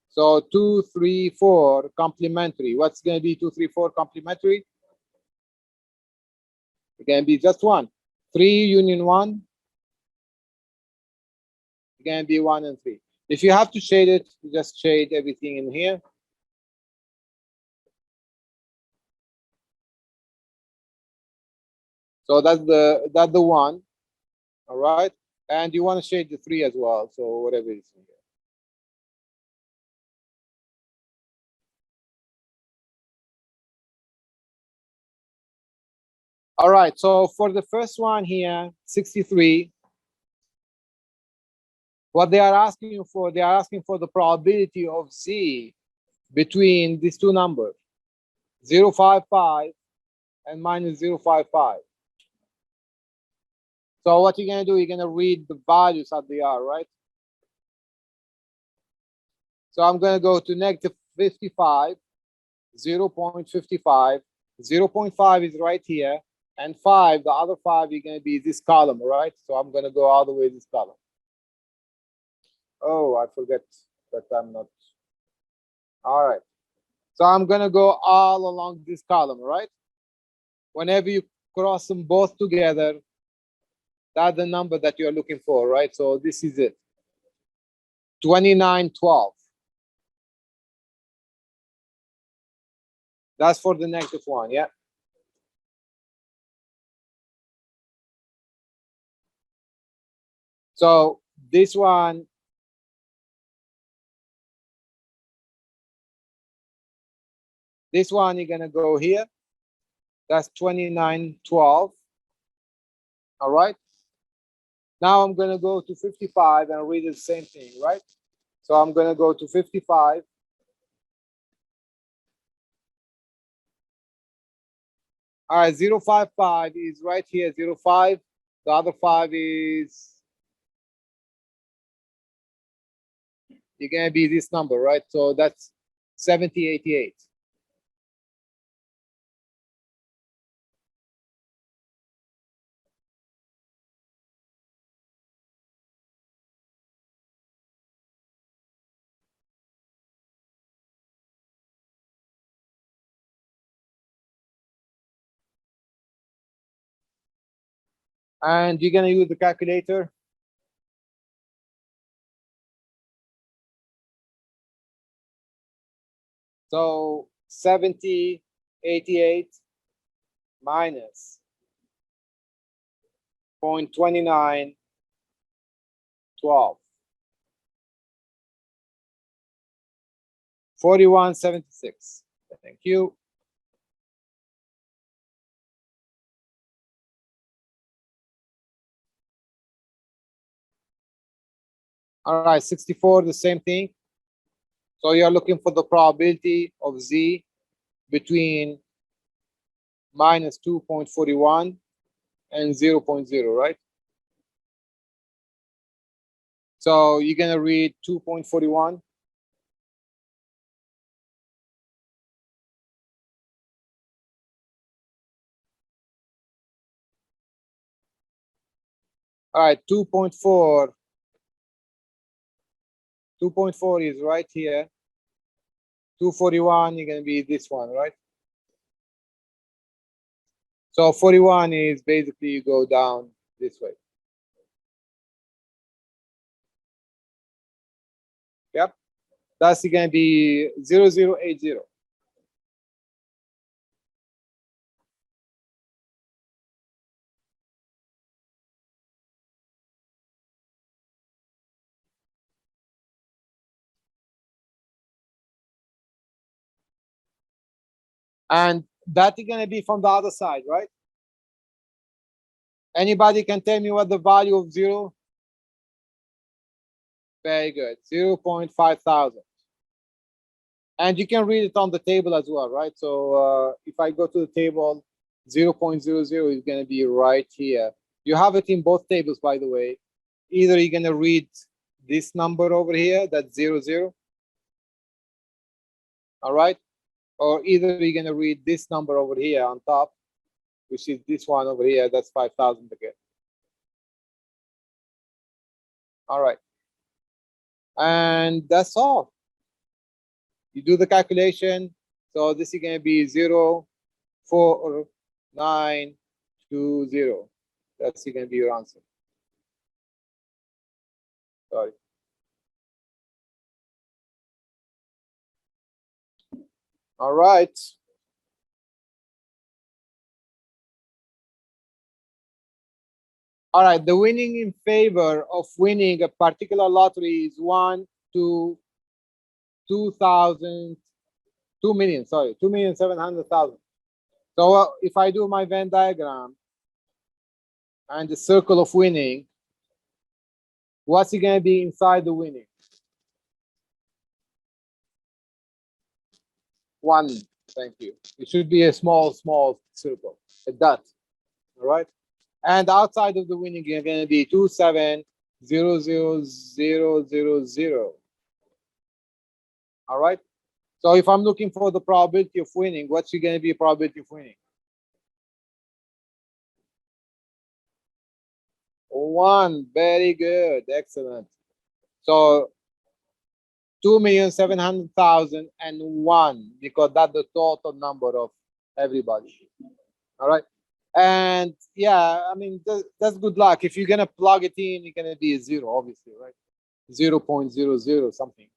So 2, 3, 4 complementary. What's going to be 2, 3, 4 complementary? It can be just 1. 3 union 1. It can be 1 and 3. If you have to shade it, just shade everything in here. So that's the 1. All right. And you want to shade the 3 as well. So whatever is in here. All right. So for the first one here, 63, what they are asking you for, they are asking for the probability of Z between these two numbers, 0.55 and minus 0.55. So what you're going to do, you're going to read the values as they are, right? So I'm going to go to negative 55, 0.55, 0.5 is right here, and 5, the other 5 is going to be this column, right? So I'm going to go all the way this column. Oh, I forget that I'm not. All right. So I'm going to go all along this column, right? Whenever you cross them both together, That's the number that you're looking for, right? So this is it. 2912. That's for the negative one, yeah. So this one, you're gonna go here. That's 2912. All right. Now I'm gonna go to 55 and read the same thing, right? So I'm gonna go to 55. All right, 055 is right here, 05. The other 5 is you're gonna be this number, right? So that's 7088. And you're gonna use the calculator. So 7088 minus 0.2912. 4176. Thank you. All right, 64, the same thing. So you're looking for the probability of Z between minus 2.41 and 0.0, right? So you're gonna read 2.41. All right, 2.4. 2.4 is right here. 241, you're gonna be this one, right? So 41 is basically you go down this way. Yep. That's gonna be 0080. And that is gonna be from the other side, right? Anybody can tell me what the value of 0? Very good, 0.5000. And you can read it on the table as well, right? So if I go to the table, 0.00 is gonna be right here. You have it in both tables, by the way. Either you're gonna read this number over here, that's 00. All right? Or either you're gonna read this number over here on top, which is this one over here, that's 5,000 again. All right. And that's all. You do the calculation. So this is gonna be 04920. That's gonna be your answer. Sorry. All right. All right, the winning in favor of winning a particular lottery is 1 to 2,000, 2 million, sorry, 2,700,000. So if I do my Venn diagram and the circle of winning, what's it going to be inside the winning? 1, thank you. It should be a small circle, a dot, all right? And outside of the winning, you're going to be 27,000,000. All right? So if I'm looking for the probability of winning, what's going to be probability of winning? 1, very good, excellent. So 2,700,001, because that's the total number of everybody. All right. And yeah, I mean, that's good luck. If you're going to plug it in, you're going to be a 0, obviously, right? 0.00 something.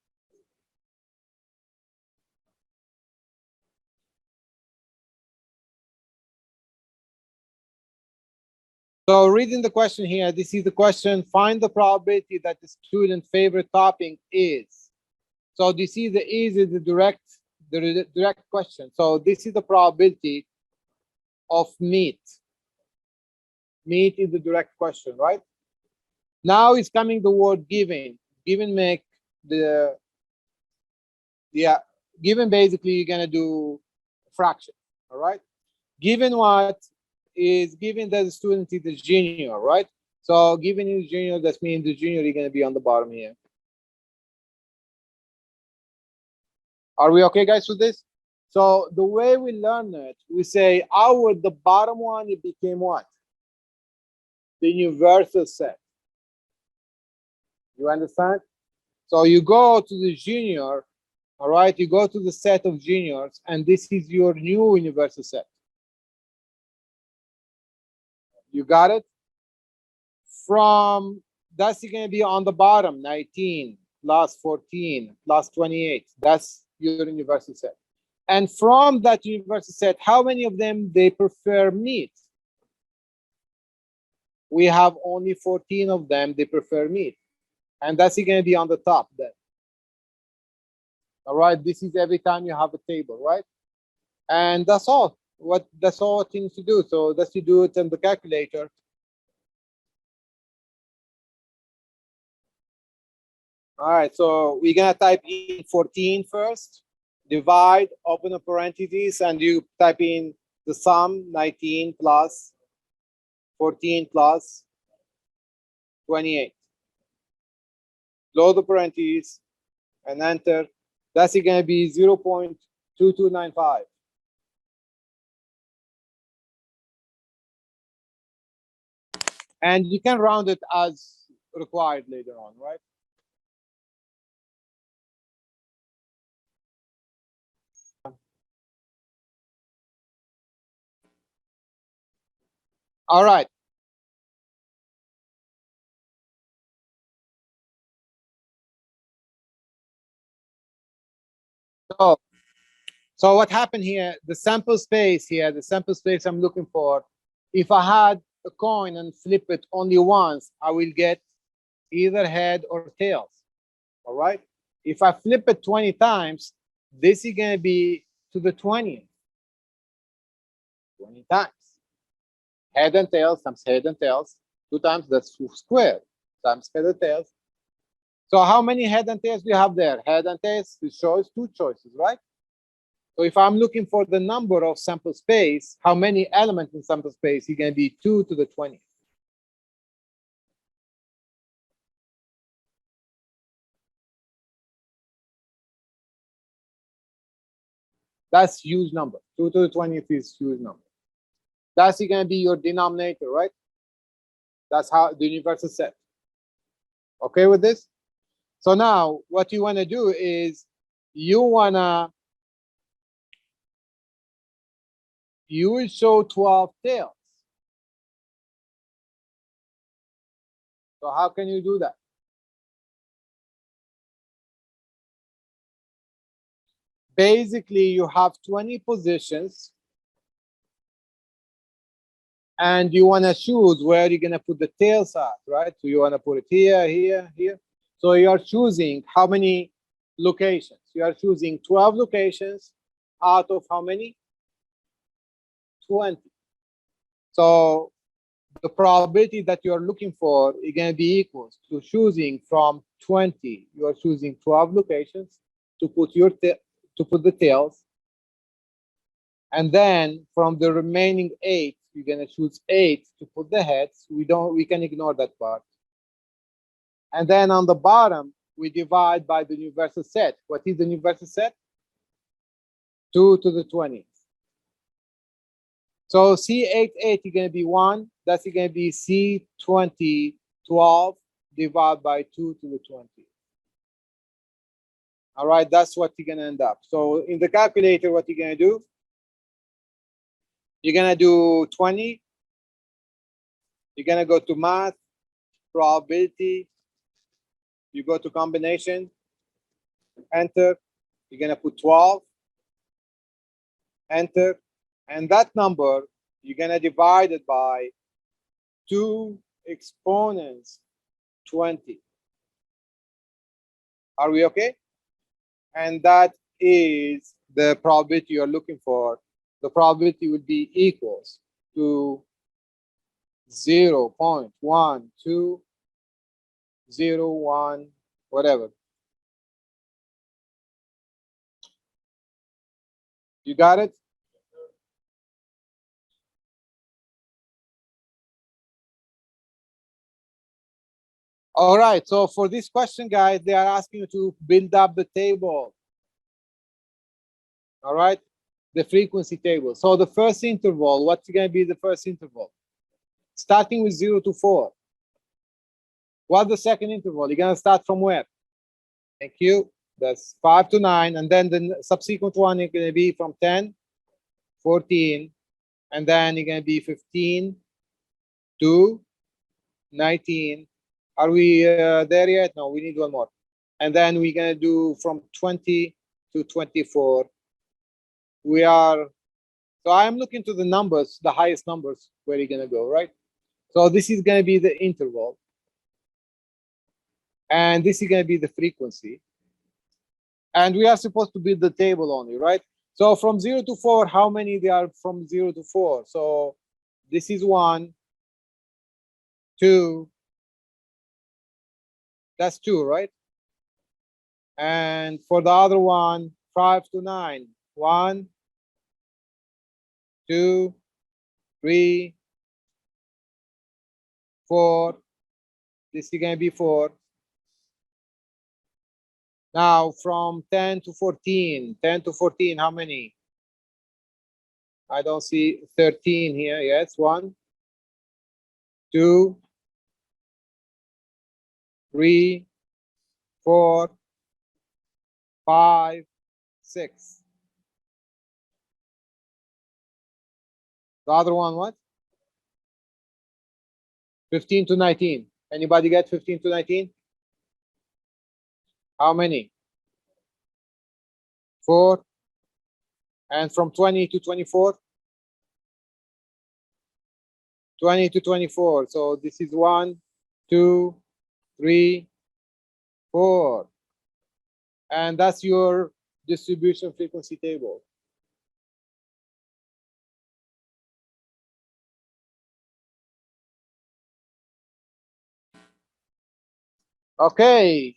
So reading the question here, this is the question, find the probability that the student's favorite topping is. So this is the the direct question. So this is the probability of meat. Meat is the direct question, right? Now is coming the word given. Given make the, yeah, given basically you're gonna do fraction, all right? Given what is given that the student is the junior, right? So given is junior, that means the junior is gonna be on the bottom here. Are we okay, guys, with this? So the way we learn it, we say our the bottom one, it became what? The universal set. You understand? So you go to the junior, all right? You go to the set of juniors, and this is your new universal set. You got it? From, that's going to be on the bottom, 19 plus 14 plus 28. That's your universal set. And from that universal set, how many of them they prefer meat? We have only 14 of them, they prefer meat. And that's going to be on the top then. All right, this is every time you have a table, right? And that's all. That's all it needs to do. So that's you do it in the calculator. All right, so we're gonna type in 14 first, divide, open a parentheses, and you type in the sum, 19 plus 14 plus 28. Close the parentheses and enter. That's gonna be 0.2295. And you can round it as required later on, right? All right. So what happened here, the sample space here, the sample space I'm looking for, if I had a coin and flip it only once, I will get either head or tails, all right? If I flip it 20 times, this is gonna be to the 20th, 20 times. Head and tails times head and tails, 2 times, that's squared, times head and tails. So how many head and tails do you have there? Head and tails, it shows 2 choices, right? So if I'm looking for the number of sample space, how many elements in sample space, you're going to be 2 to the 20. That's huge number. 2 to the 20th is huge number. That's going to be your denominator, right? That's how the universal set. Okay with this? So now what you want to do is you will show 12 tails. So how can you do that? Basically, you have 20 positions and you want to choose where you're going to put the tails at, right? So you want to put it here, here, here. So you are choosing how many locations? You are choosing 12 locations out of how many? 20. So the probability that you are looking for is going to be equal to choosing from 20. You are choosing 12 locations to put the tails, and then from the remaining 8, you're going to choose 8 to put the heads. We can ignore that part. And then on the bottom, we divide by the universal set. What is the universal set? 2 to the 20th. So C8 is going to be 1. That's going to be C20 12 divided by 2 to the 20. All right, that's what you're going to end up. So in the calculator, what you're going to do? You're going to do 20 You're going to go to math, probability, you go to combination, enter, you're going to put 12, enter, and that number, you're going to divide it by 2 exponents 20. Are we okay? And that is the probability you're looking for. The probability would be equals to 0.1201, whatever. You got it? All right, so for this question, guys, they are asking you to build up the table. All right, the frequency table. So the first interval, what's going to be the first interval? Starting with 0 to 4. What's the second interval? You're going to start from where? Thank you. That's 5 to 9. And then the subsequent one is going to be from 10, 14, and then you're going to be 15 to 19. Are we there yet? No, we need one more. And then we're going to do from 20 to 24. We are, so I'm looking to the numbers, the highest numbers, where you're going to go, right? So this is going to be the interval. And this is going to be the frequency. And we are supposed to build the table only, right? So from 0 to 4, how many they are from 0 to 4? So this is 1, 2, that's 2, right? And for the other one, 5 to 9, 1, 2, 3, 4. This is going to be 4. Now from 10 to 14, 10 to 14, how many? I don't see 13 here. Yes, 1, 2, 3, 4, 5, 6. The other one, what? 15 to 19. Anybody get 15 to 19? How many? 4. And from 20 to 24? 20 to 24. So this is 1, 2, 3, 4. And that's your distribution frequency table. Okay.